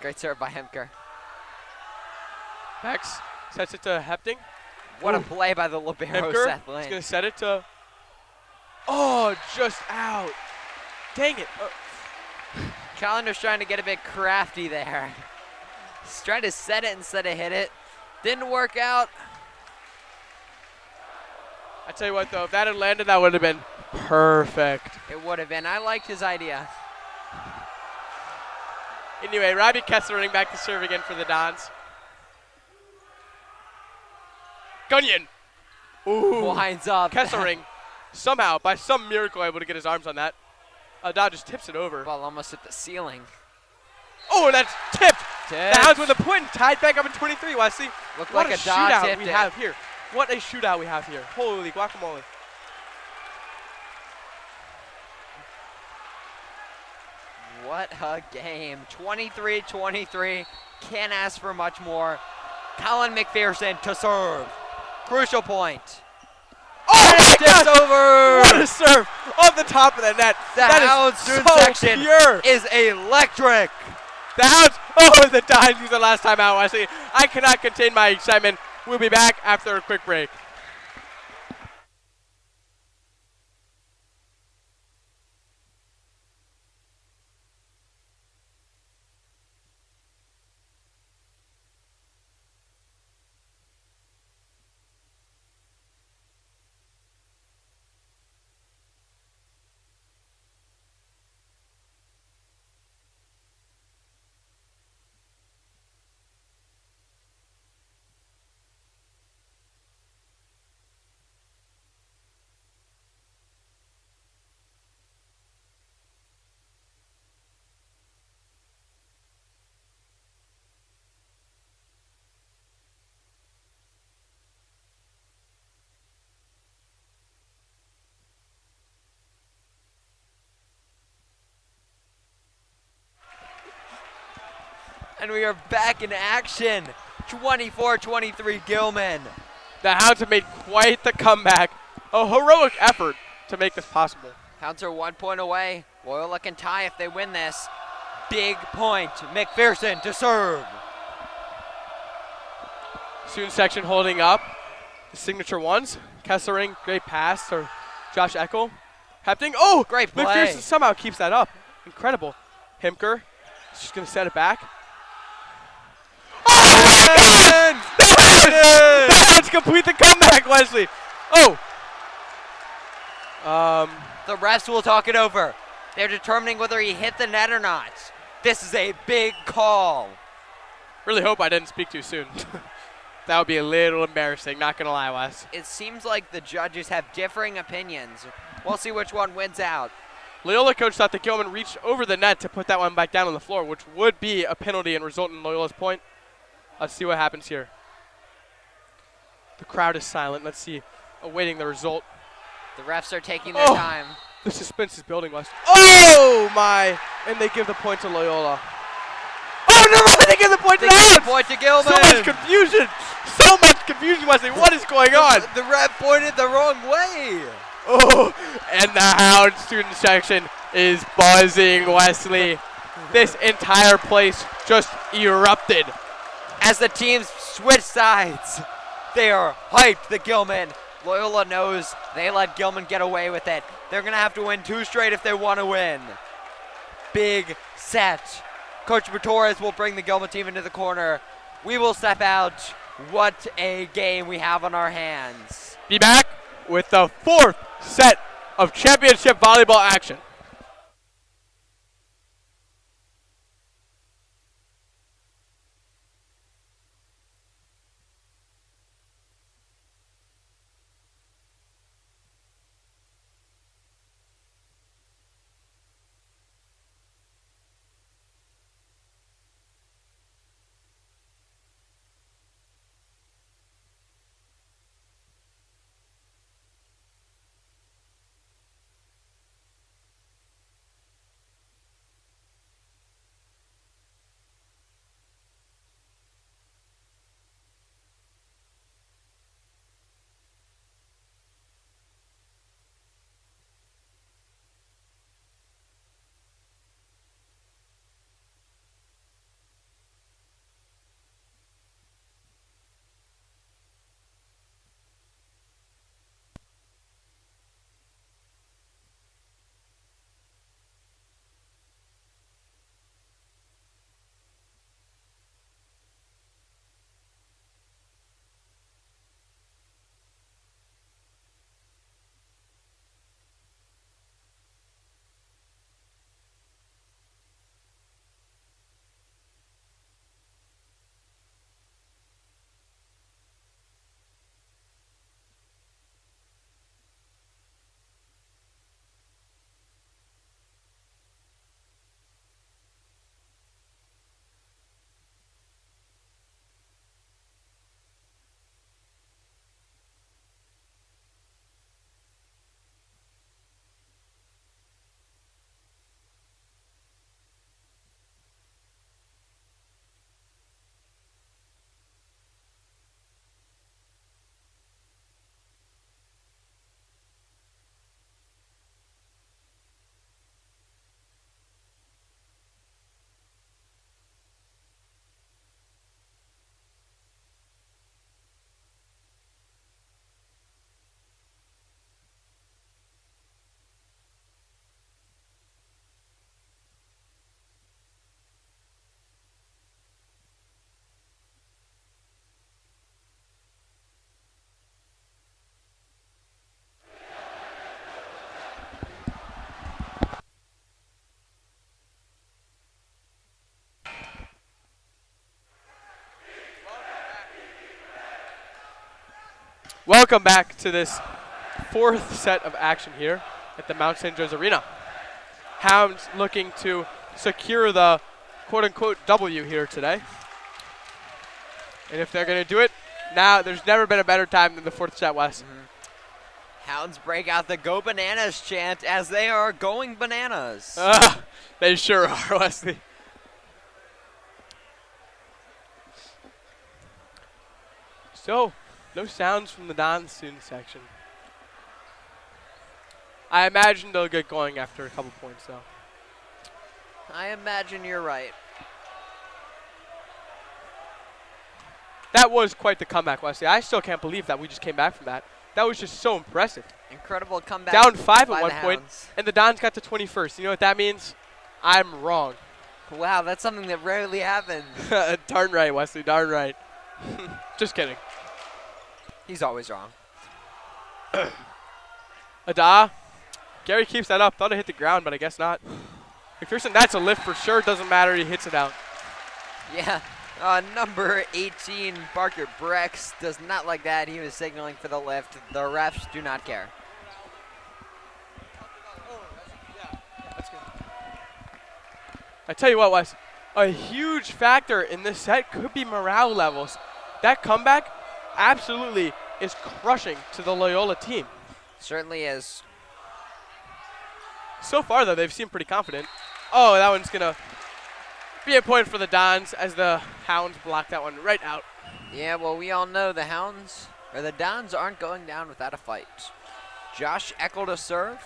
Great serve by Hemker. Bex sets it to Hepting. What a play by the libero, Hemker Seth Lynn. He's going to set it to... Oh, just out. Dang it. Calendar's trying to get a bit crafty there. He's trying to set it instead of hit it. Didn't work out. I tell you what, though, if that had landed, that would have been perfect. It would have been. I liked his idea. Anyway, Robbie Kessering back to serve again for the Dons. Gunyon. Ooh. Winds up. Kessering, somehow, by some miracle, able to get his arms on that. Dod just tips it over. Ball almost hit the ceiling. Oh, and that's tipped. Tipped. The Hounds with a point, tied back up in 23, Wesley. Looked What like a a Dod shootout tipped we it. have here. What a shootout we have here. Holy guacamole. What a game. 23-23. Can't ask for much more. Colin McPherson to serve. Crucial point. Oh, my Tips God. over. What a serve off the top of the net. The That Hounds is student so section pure. is electric. The Hounds, oh, the Dons use the last time out, Wesley. I cannot contain my excitement. We'll be back after a quick break. And we are back in action. 24-23 Gilman. The Hounds have made quite the comeback. A heroic effort to make this possible. Hounds are 1 point away. Loyola can tie if they win this. Big point. McPherson to serve. Student section holding up. The signature ones. Kessering, great pass to Josh Eckel. Happening. Oh! Great play. McPherson somehow keeps that up. Incredible. Himker is just going to set it back. Oh! The Hounds complete the comeback, Wesley. Oh! The refs will talk it over. They're determining whether he hit the net or not. This is a big call. Really hope I didn't speak too soon. That would be a little embarrassing, not going to lie, Wes. It seems like the judges have differing opinions. We'll see which one wins out. Loyola coach thought that Gilman reached over the net to put that one back down on the floor, which would be a penalty and result in Loyola's point. Let's see what happens here. The crowd is silent. Let's see, awaiting the result. The refs are taking their time. The suspense is building, Wes. Oh, my. And they give the point to Loyola. Oh, no, they give the point to the Hounds. Point to Gilman. So much confusion. So much confusion, Wesley. What is going on? The ref pointed the wrong way. Oh, and the Hound student section is buzzing, Wesley. This entire place just erupted. As the teams switch sides, they are hyped that Gilman. Loyola knows they let Gilman get away with it. They're going to have to win 2 straight if they want to win. Big set. Coach Bertorres will bring the Gilman team into the corner. We will step out. What a game we have on our hands. Be back with the 4th set of championship volleyball action. Welcome back to this fourth set of action here at the Mount St. Joe's Arena. Hounds looking to secure the quote-unquote W here today. And if they're going to do it, now there's never been a better time than the fourth set, Wes. Hounds break out the Go Bananas chant as they are going bananas. They sure are, Wesley. So, no sounds from the non-student section. I imagine they'll get going after a couple points, though. I imagine you're right. That was quite the comeback, Wesley. I still can't believe that we just came back from that. That was just so impressive. Incredible comeback. Down 5 by at one the point, Hounds. and the Dons got to 21st. You know what that means? I'm wrong. Wow, that's something that rarely happens. Darn right, Wesley. Darn right. Just kidding. He's always wrong. Ada. Gary keeps that up. Thought it hit the ground, but I guess not. McPherson, that's a lift for sure. Doesn't matter. He hits it out. Yeah. Number 18, Parker Brex, does not like that. He was signaling for the lift. The refs do not care. I tell you what, Wes, a huge factor in this set could be morale levels. That comeback absolutely is crushing to the Loyola team. Certainly is. So far, though, they've seemed pretty confident. Oh, that one's going to be a point for the Dons as the Hounds block that one right out. Yeah, well, we all know the Dons aren't going down without a fight. Josh Eckel to serve.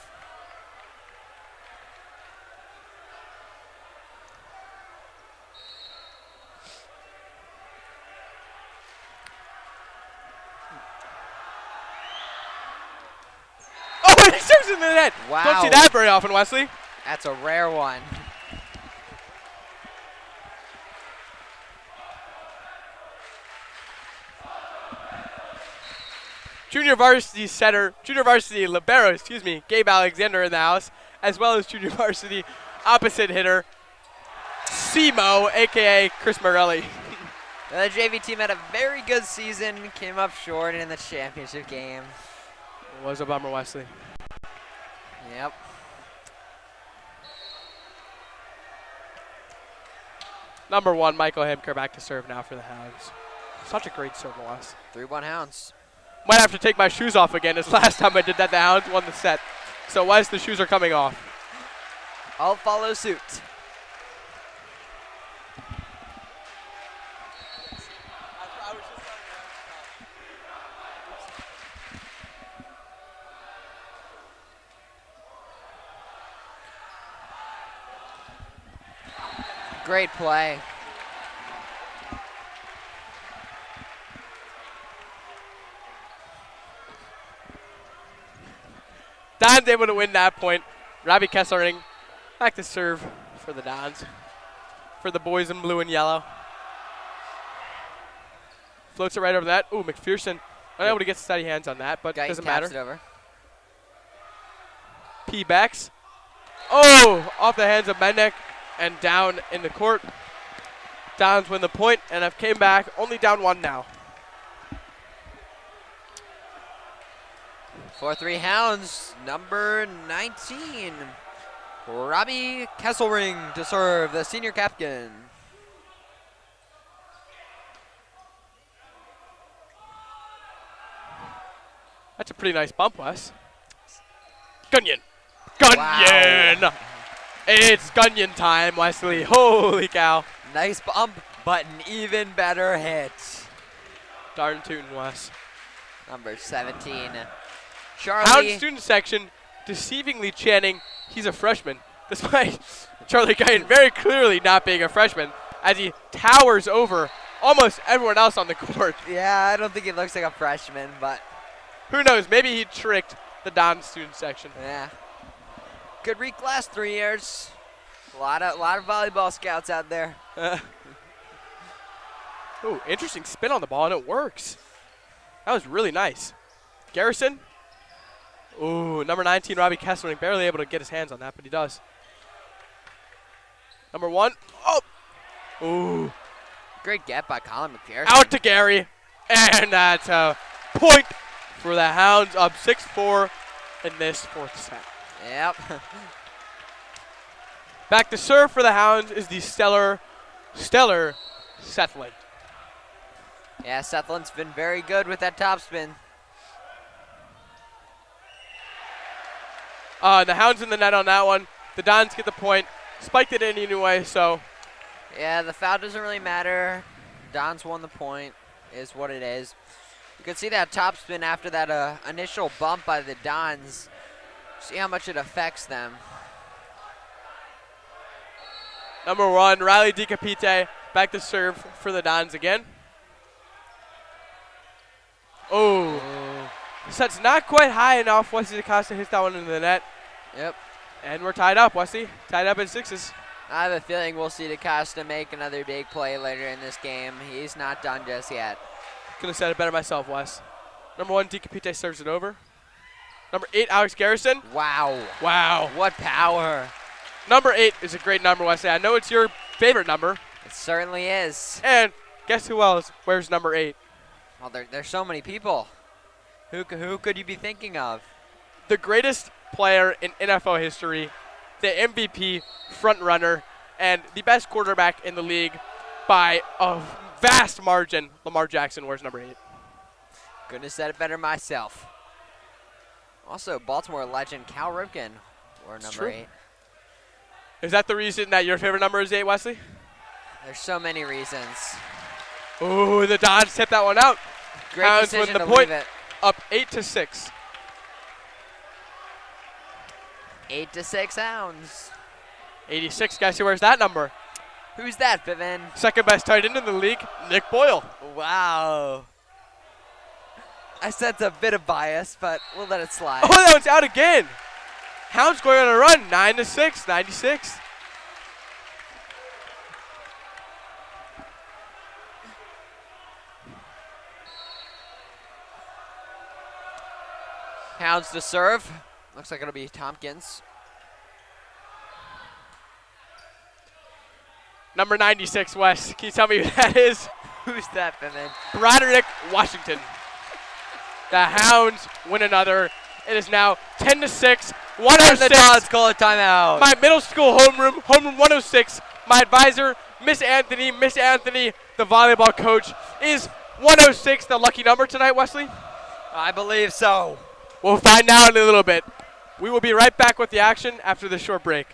Oh, he serves in the net. Wow. Don't see that very often, Wesley. That's a rare one. Junior varsity libero, Gabe Alexander in the house, as well as junior varsity opposite hitter, Simo, a.k.a. Chris Morelli. The JV team had a very good season, came up short in the championship game. It was a bummer, Wesley. Yep. Number 1, Michael Hemker back to serve now for the Hounds. Such a great serve, Wes. 3-1 Hounds. Might have to take my shoes off again, as last time I did that, the Hounds won the set. So, Wes, the shoes are coming off. I'll follow suit. Great play. Don's able to win that point. Robbie Kesselring back to serve for the Dons. For the boys in blue and yellow. Floats it right over that. Ooh, McPherson unable to get steady hands on that, but doesn't matter. It over. P backs. Oh, off the hands of Mendek and down in the court. Dons win the point and have came back only down 1 now. 4-3 Hounds, number 19. Robbie Kesselring to serve, the senior captain. That's a pretty nice bump, Wes. Gunyon. Gunyon! Wow. It's Gunyon time, Wesley. Holy cow. Nice bump, but an even better hit. Darn tootin', Wes. Number 17. Charlie. Hound student section deceivingly chanting he's a freshman, despite Charlie Gunyon very clearly not being a freshman, as he towers over almost everyone else on the court. Yeah, I don't think he looks like a freshman, but who knows? Maybe he tricked the Don student section. Yeah. Good reclass 3 years. A lot of volleyball scouts out there. Ooh, interesting spin on the ball, and it works. That was really nice. Garrison. Ooh, number 19, Robbie Kesselring, barely able to get his hands on that, but he does. Number 1. Oh! Ooh. Great get by Colin McPherson. Out to Gary. And that's a point for the Hounds, up 6-4 in this fourth set. Yep. Back to serve for the Hounds is the stellar Sethlin. Yeah, Sethlin's been very good with that topspin. The Hounds in the net on that one. The Dons get the point. Spiked it in anyway, so. Yeah, the foul doesn't really matter. Dons won the point, is what it is. You can see that topspin after that initial bump by the Dons. See how much it affects them. Number 1, Riley DiCapite back to serve for the Dons again. Oh. Set's not quite high enough. Wesley DaCosta hits that one into the net. Yep. And we're tied up, Wesley. Tied up in 6s. I have a feeling we'll see DaCosta make another big play later in this game. He's not done just yet. Could have said it better myself, Wes. Number 1, DiCapite serves it over. Number 8, Alex Garrison. Wow. Wow. What power. Number 8 is a great number, Wesley. I know it's your favorite number. It certainly is. And guess who else wears number 8? Well, there's so many people. Who could you be thinking of? The greatest player in NFL history, the MVP front runner, and the best quarterback in the league by a vast margin. Lamar Jackson wears number 8. Couldn't have said it better myself. Also, Baltimore legend Cal Ripken wore number 8. Is that the reason that your favorite number is 8, Wesley? There's so many reasons. Ooh, the Dons tip that one out. Great Hounds decision win the to point, leave it. up 8-6. 8-6 Hounds. 86, guys, who wears that number? Who's that, Piven? Second best tight end in the league, Nick Boyle. Wow. I sense a bit of bias, but we'll let it slide. Oh, that one's out again. Hounds going on a run, 9-6, 96. Hounds to serve. Looks like it'll be Tompkins. Number 96, Wes. Can you tell me who that is? Who's that, Piven? Broderick Washington. The Hounds win another. It is now 10-6, 106. The Dons call a timeout. My middle school homeroom 106. My advisor, Miss Anthony, the volleyball coach, is 106, the lucky number tonight, Wesley? I believe so. We'll find out in a little bit. We will be right back with the action after this short break.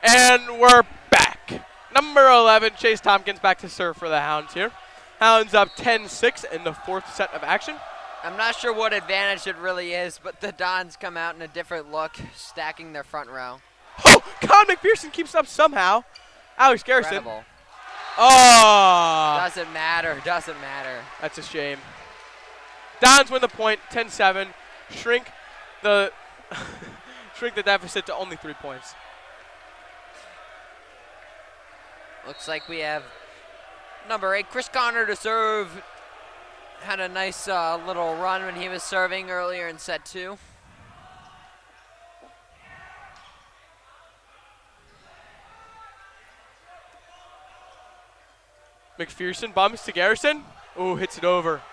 And we're back. Number 11, Chase Tompkins back to serve for the Hounds here. Hounds up 10-6 in the fourth set of action. I'm not sure what advantage it really is, but the Dons come out in a different look, stacking their front row. Oh, Colin McPherson keeps up somehow. Alex Garrison. Incredible. Oh. Doesn't matter. That's a shame. Dons win the point, 10-7. Shrink the deficit to only 3 points. Looks like we have number 8, Chris Connor to serve. Had a nice little run when he was serving earlier in set 2. McPherson bumps to Garrison. Ooh, hits it over.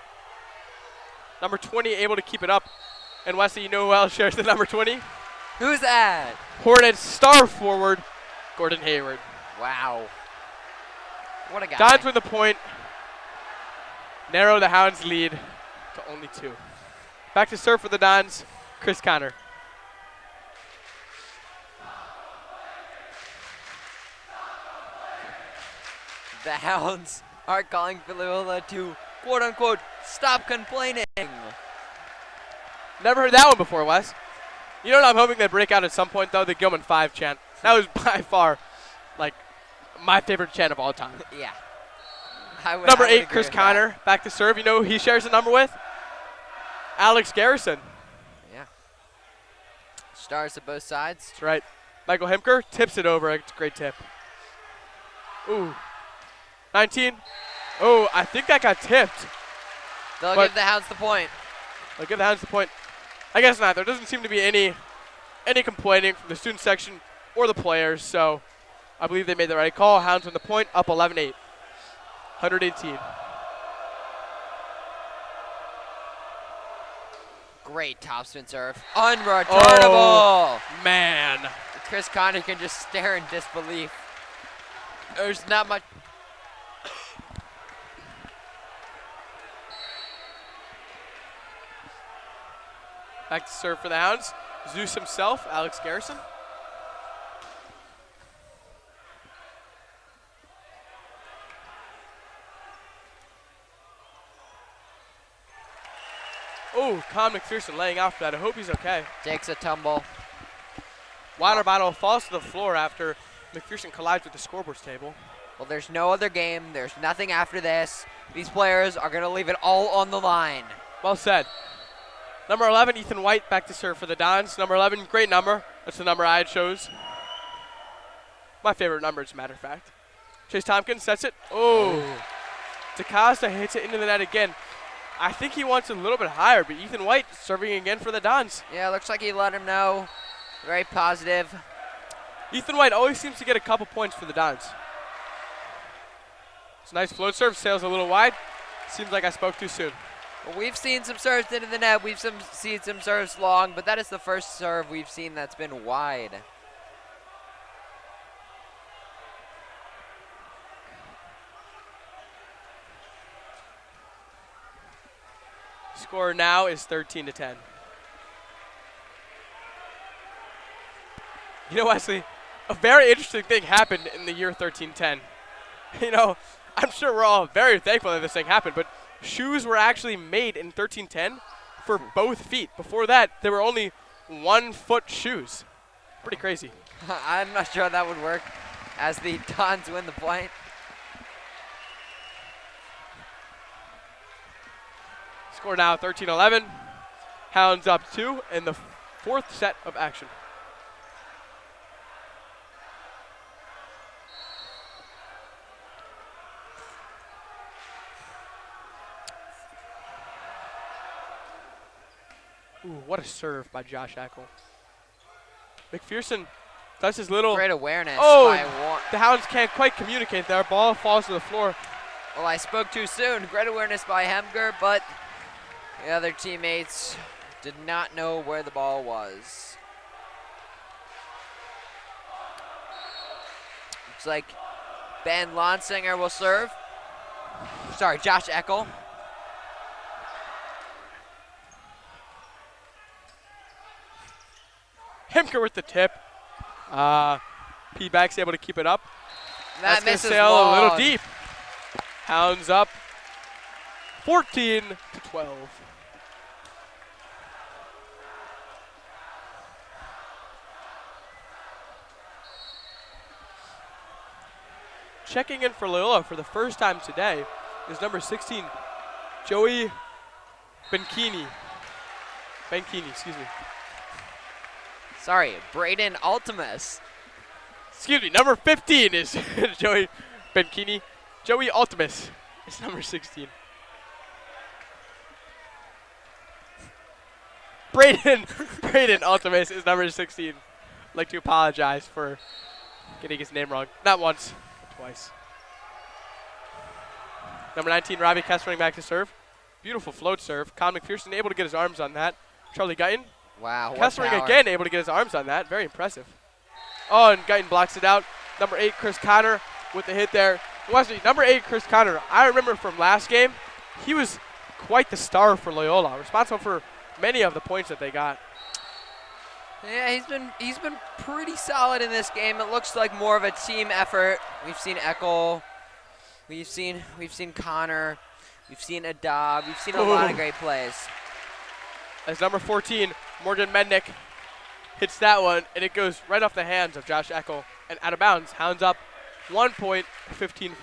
Number 20 able to keep it up. And Wesley, you know who else shares the number 20? Who's that? Hornets star forward, Gordon Hayward. Wow. What a guy. Dons with the point. Narrow the Hounds' lead to only 2. Back to serve for the Dons, Chris Connor. The Hounds are calling for Loyola to quote unquote, stop complaining. Never heard that one before, Wes. You know what I'm hoping they break out at some point, though? The Gilman 5 chant. That was by far, like, my favorite chant of all time. Yeah. Number 8, Chris Connor, back to serve. You know who he shares a number with? Alex Garrison. Yeah. Stars at both sides. That's right. Michael Himker tips it over. It's a great tip. Ooh. 19. Oh, I think that got tipped. They'll give the Hounds the point. They'll give the Hounds the point. I guess not. There doesn't seem to be any complaining from the student section or the players, so I believe they made the right call. Hounds win the point, up 11-8. 118. Great topspin serve. Unreturnable. Oh, man. Chris Connor can just stare in disbelief. There's not much. Back to serve for the Hounds. Zeus himself, Alex Garrison. Oh, Con McPherson laying out for that. I hope he's okay. Takes a tumble. Water bottle falls to the floor after McPherson collides with the scoreboards table. Well, there's no other game. There's nothing after this. These players are going to leave it all on the line. Well said. Number 11, Ethan White, back to serve for the Dons. Number 11, great number. That's the number I chose. My favorite number, as a matter of fact. Chase Tompkins sets it. Oh. DaCosta hits it into the net again. I think he wants a little bit higher, but Ethan White serving again for the Dons. Yeah, looks like he let him know. Very positive. Ethan White always seems to get a couple points for the Dons. It's a nice float serve, sails a little wide. Seems like I spoke too soon. Well, we've seen some serves into the net. We've seen some serves long, but that is the first serve we've seen that's been wide. Score now is 13-10. You know, Wesley, a very interesting thing happened in the year 13-10. You know, I'm sure we're all very thankful that this thing happened, but shoes were actually made in 13-10 for both feet. Before that, there were only 1 foot shoes. Pretty crazy. I'm not sure that would work as the Dons win the point. Score now 13-11. Hounds up 2 in the 4th set of action. Ooh, what a serve by Josh Eckel. McPherson does his little... Great awareness by Warren. The Hounds can't quite communicate there. Ball falls to the floor. Well, I spoke too soon. Great awareness by Hemger, but the other teammates did not know where the ball was. Looks like Ben Lonsinger will serve. Sorry, Josh Eckel. Hemker with the tip. P-Back's able to keep it up. That That's going to misses sail long. a little deep. Hounds up 14-12. Checking in for Loyola for the first time today is number 16, Joey Benkini. Excuse me. Sorry, Braden Ultimus. Excuse me, number 15 is Joey Benkini. Joey Ultimus is number 16. Braden Ultimus is number 16. I'd like to apologize for getting his name wrong. Not once, but twice. Number 19, Robbie Kessling back to serve. Beautiful float serve. Con McPherson able to get his arms on that. Charlie Guyton. Wow, what Kessling power. again able to get his arms on that. Very impressive. Oh, and Guyton blocks it out. Number 8, Chris Connor with the hit there. Wesley, number 8, Chris Connor. I remember from last game, he was quite the star for Loyola, responsible for many of the points that they got. Yeah, he's been pretty solid in this game. It looks like more of a team effort. We've seen Eckel, we've seen Connor. We've seen a Dobb. We've seen a lot of great plays. As number 14, Morgan Mednick, hits that one, and it goes right off the hands of Josh Eckel and out of bounds. Hounds up 1 point, 15-14.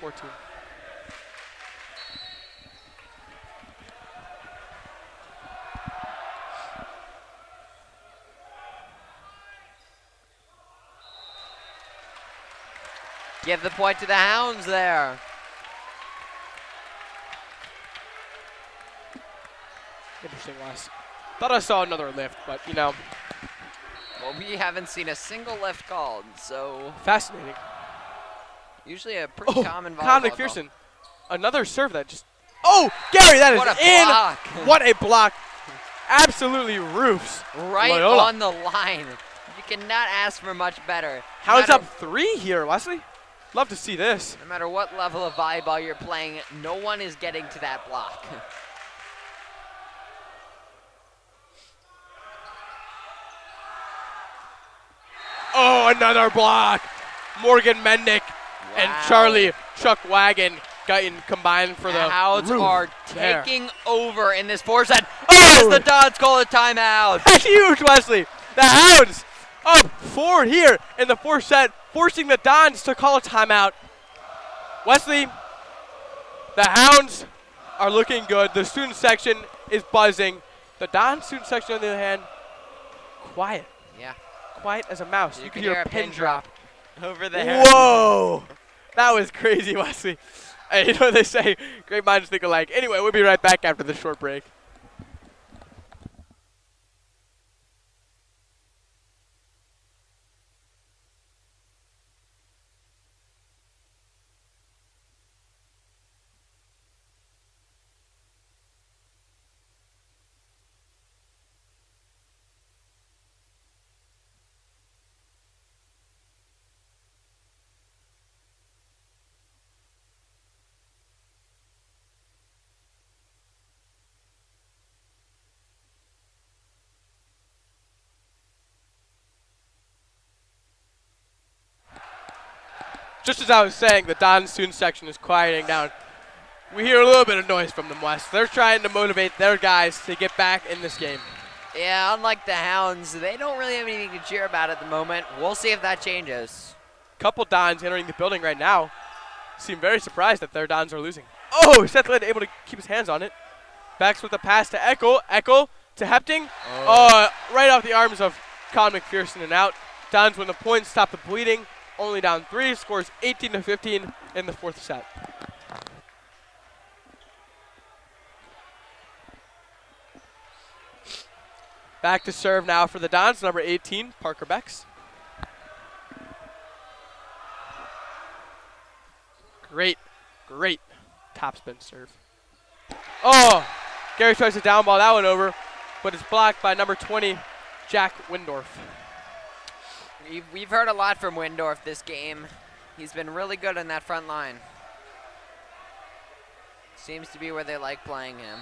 Give the point to the Hounds there. Interesting, Wes. Thought I saw another lift, but, you know. Well, we haven't seen a single lift called, so. Fascinating. Usually a pretty common volleyball Conn McPherson. Another serve that just. Oh, Gary, that is what a in. Block. What a block. Absolutely roofs. Right Loyola. on the line. You cannot ask for much better. Hounds up 3 here, Wesley. Love to see this. No matter what level of volleyball you're playing, no one is getting to that block. Oh, another block. Morgan Mendick and Charlie Chuck Wagon getting combined for the Hounds roof. are taking over in this 4 set. Oh! As the Dons call a timeout. That's huge, Wesley. The Hounds up 4 here in the 4th set, forcing the Dons to call a timeout. Wesley, the Hounds are looking good. The student section is buzzing. The Dons student section, on the other hand, quiet. Yeah. Quiet as a mouse. You can hear a pin drop over there. Whoa! That was crazy, Wesley. Hey, you know what they say? Great minds think alike. Anyway, we'll be right back after this short break. Just as I was saying, the Don student section is quieting down. We hear a little bit of noise from them, West. They're trying to motivate their guys to get back in this game. Yeah, unlike the Hounds, they don't really have anything to cheer about at the moment. We'll see if that changes. Couple Dons entering the building right now seem very surprised that their Dons are losing. Oh, Seth Lind able to keep his hands on it. Backs with the pass to Eckel. Eckel to Hepting. Oh, right off the arms of Conn McPherson and out. Dons win the point, stop the bleeding. Only down 3, scores 18-15 in the 4th set. Back to serve now for the Dons, number 18, Parker Becks. Great topspin serve. Oh, Gary tries to downball that one over, but it's blocked by number 20, Jack Windorf. We've heard a lot from Windorf this game. He's been really good in that front line. Seems to be where they like playing him.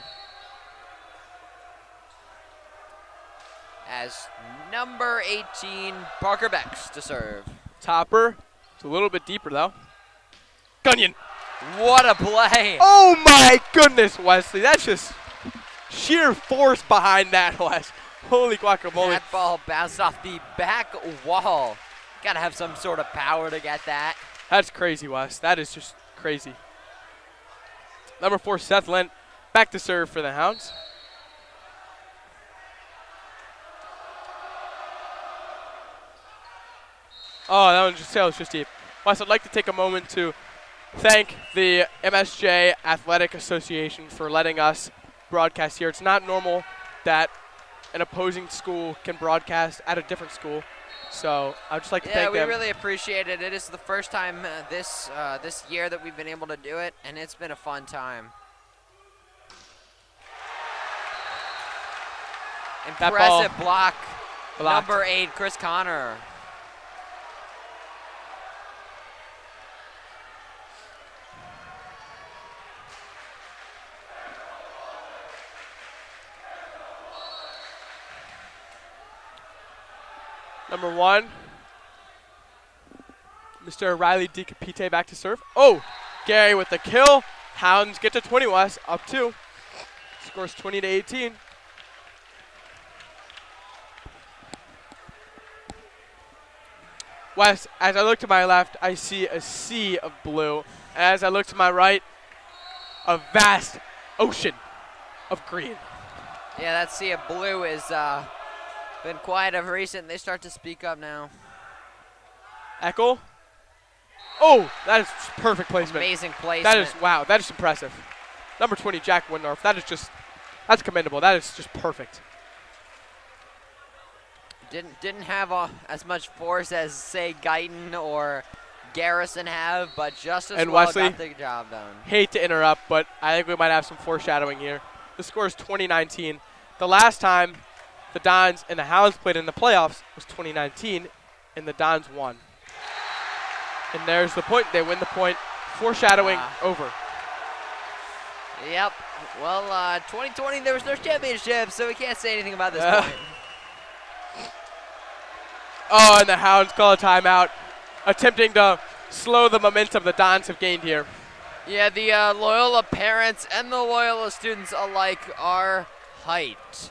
As number 18, Parker Becks to serve. Topper. It's a little bit deeper, though. Gunyon. What a play. Oh, my goodness, Wesley. That's just sheer force behind that, Wes. Holy guacamole. That ball bounced off the back wall. Got to have some sort of power to get that. That's crazy, Wes. That is just crazy. Number 4, Seth Lent, back to serve for the Hounds. Oh, that was just deep. Wes, I'd like to take a moment to thank the MSJ Athletic Association for letting us broadcast here. It's not normal that an opposing school can broadcast at a different school. So I'd just like to thank them. Yeah, we really appreciate it. It is the first time this year that we've been able to do it, and it's been a fun time. Impressive block. Blocked. Number 8, Chris Connor. Number 1, Mr. Riley DiCapite back to serve. Oh, Gary with the kill. Hounds get to 20 West, up 2. Scores 20-18. West, as I look to my left, I see a sea of blue. And as I look to my right, a vast ocean of green. Yeah, that sea of blue has been quiet of recent. They start to speak up now. Echo. Oh, that is perfect placement. Amazing placement. That is, wow, that is impressive. Number 20, Jack Windorf, that's commendable. That is just perfect. Didn't have as much force as, say, Guyton or Garrison have, but just as well Wesley, got the job done. Hate to interrupt, but I think we might have some foreshadowing here. The score is 2019. The last time the Dons and the Hounds played in the playoffs was 2019, and the Dons won. And there's the point. They win the point. Foreshadowing over. Yep. Well, 2020, there was no championship, so we can't say anything about this point. Oh, and the Hounds call a timeout, attempting to slow the momentum the Dons have gained here. Yeah, the Loyola parents and the Loyola students alike are hyped.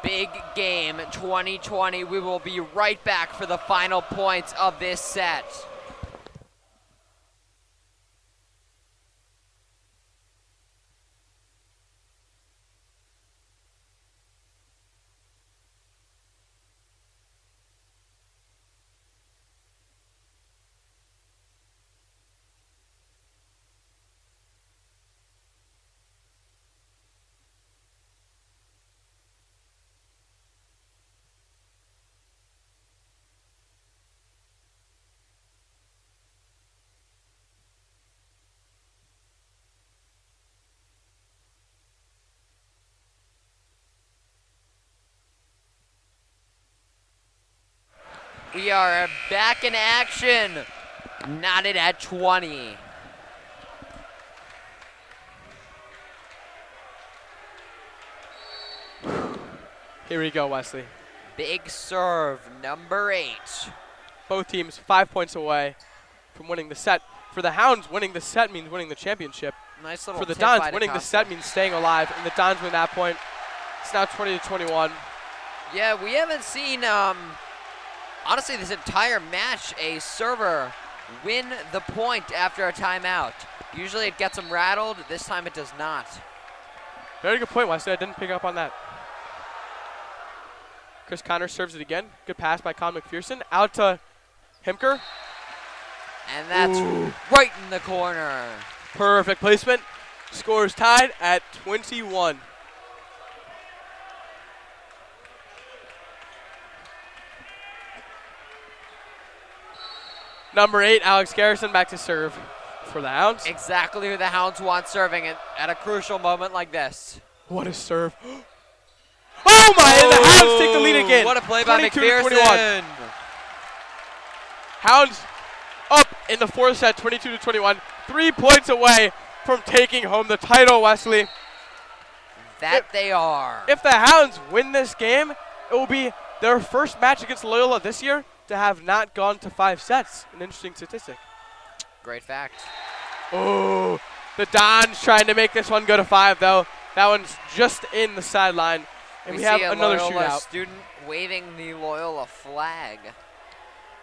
Big game 2020. We will be right back for the final points of this set. We are back in action. Knotted at 20. Here we go, Wesley. Big serve, number 8. Both teams 5 points away from winning the set. For the Hounds, winning the set means winning the championship. Nice little For the tip by Dons, winning the DaCosta. set means staying alive, and the Dons win that point. It's now 20-21. Yeah, we haven't seen, honestly, this entire match, a server win the point after a timeout. Usually it gets them rattled. This time it does not. Very good point, Wesley. I didn't pick up on that. Chris Connor serves it again. Good pass by Con McPherson. Out to Himker. And that's right in the corner. Perfect placement. Scores tied at 21. Number 8, Alex Garrison, back to serve for the Hounds. Exactly who the Hounds want serving at a crucial moment like this. What a serve. Oh my, and the Hounds take the lead again. What a play by 22-21. McPherson. Hounds up in the fourth set, 22-21. 3 points away from taking home the title, Wesley. They are. If the Hounds win this game, it will be their first match against Loyola this year to have not gone to 5 sets. An interesting statistic. Great fact. Oh, the Dons trying to make this one go to 5, though. That one's just in the sideline. And we have another Loyola shootout. Student waving the Loyola flag.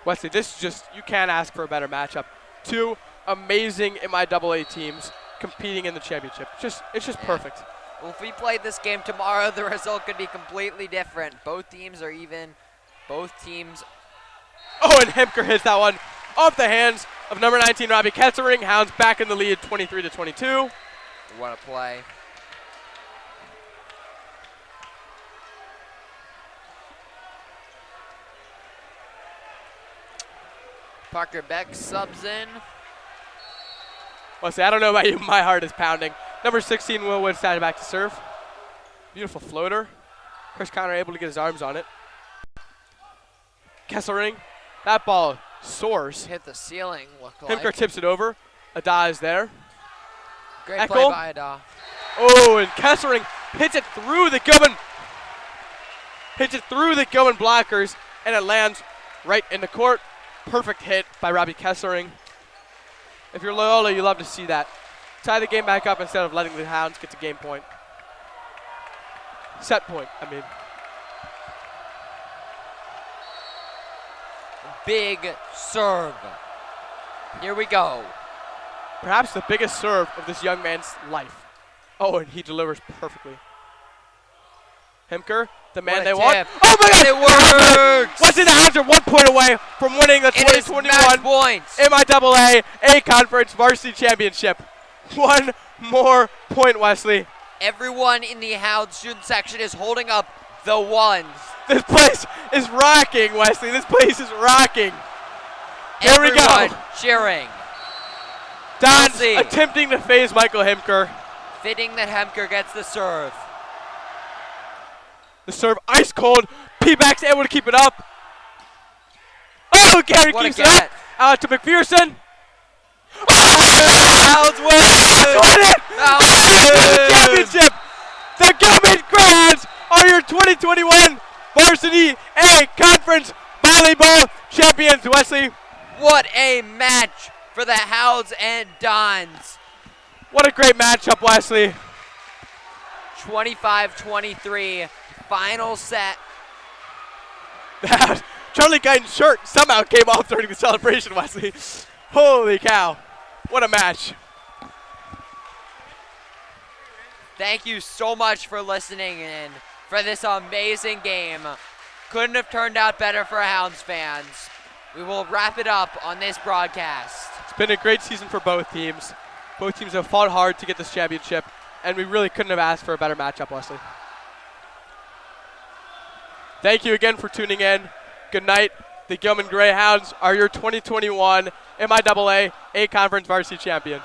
Wesley, this is just, you can't ask for a better matchup. 2 amazing MIAA teams competing in the championship. It's just perfect. Well, if we played this game tomorrow, the result could be completely different. Both teams are even. Both teams. Oh, and Hemker hits that one off the hands of number 19, Robbie Ketzering. Hounds back in the lead, 23-22. What a play. Parker Beck subs in. Wesley, I don't know about you, my heart is pounding. Number 16, Will Woodstead back to serve. Beautiful floater. Chris Connor able to get his arms on it. Kessering, that ball soars. Hit the ceiling, look like. Himker tips it over. Ada is there. Great Eckel. play by Ada. Oh, and Kessering hits it through the Gilman. Hits it through the Gilman blockers, and it lands right in the court. Perfect hit by Robbie Kessering. If you're Loyola, you love to see that. tie the game back up instead of letting the Hounds get to game point. Set point, I mean. Big serve. Here we go. Perhaps the biggest serve of this young man's life. Oh, and he delivers perfectly. Hemker, the man they want. Oh my God! It works! Wesley, the Hounds are 1 point away from winning the 2021 points. MIAA A-Conference Varsity Championship. One more point, Wesley. Everyone in the Hounds student section is holding up the ones. This place is rocking, Wesley. This place is rocking. Here we go. Everyone cheering. Don's attempting to phase Michael Hemker. Fitting that Hemker gets the serve. The serve ice cold. P-back's able to keep it up. Oh, Gary keeps it up. Out to McPherson. Hounds win it! Championship. The Gilman Greyhounds are your 2021 Varsity A Conference Volleyball Champions, Wesley. What a match for the Hounds and Dons. What a great matchup, Wesley. 25-23, final set. Charlie Guyton's shirt somehow came off during the celebration, Wesley. Holy cow. What a match. Thank you so much for listening in for this amazing game. Couldn't have turned out better for Hounds fans. We will wrap it up on this broadcast. It's been a great season for both teams. Both teams have fought hard to get this championship, and we really couldn't have asked for a better matchup, Wesley. Thank you again for tuning in. Good night. The Gilman Greyhounds are your 2021 MIAA A-Conference Varsity Champions.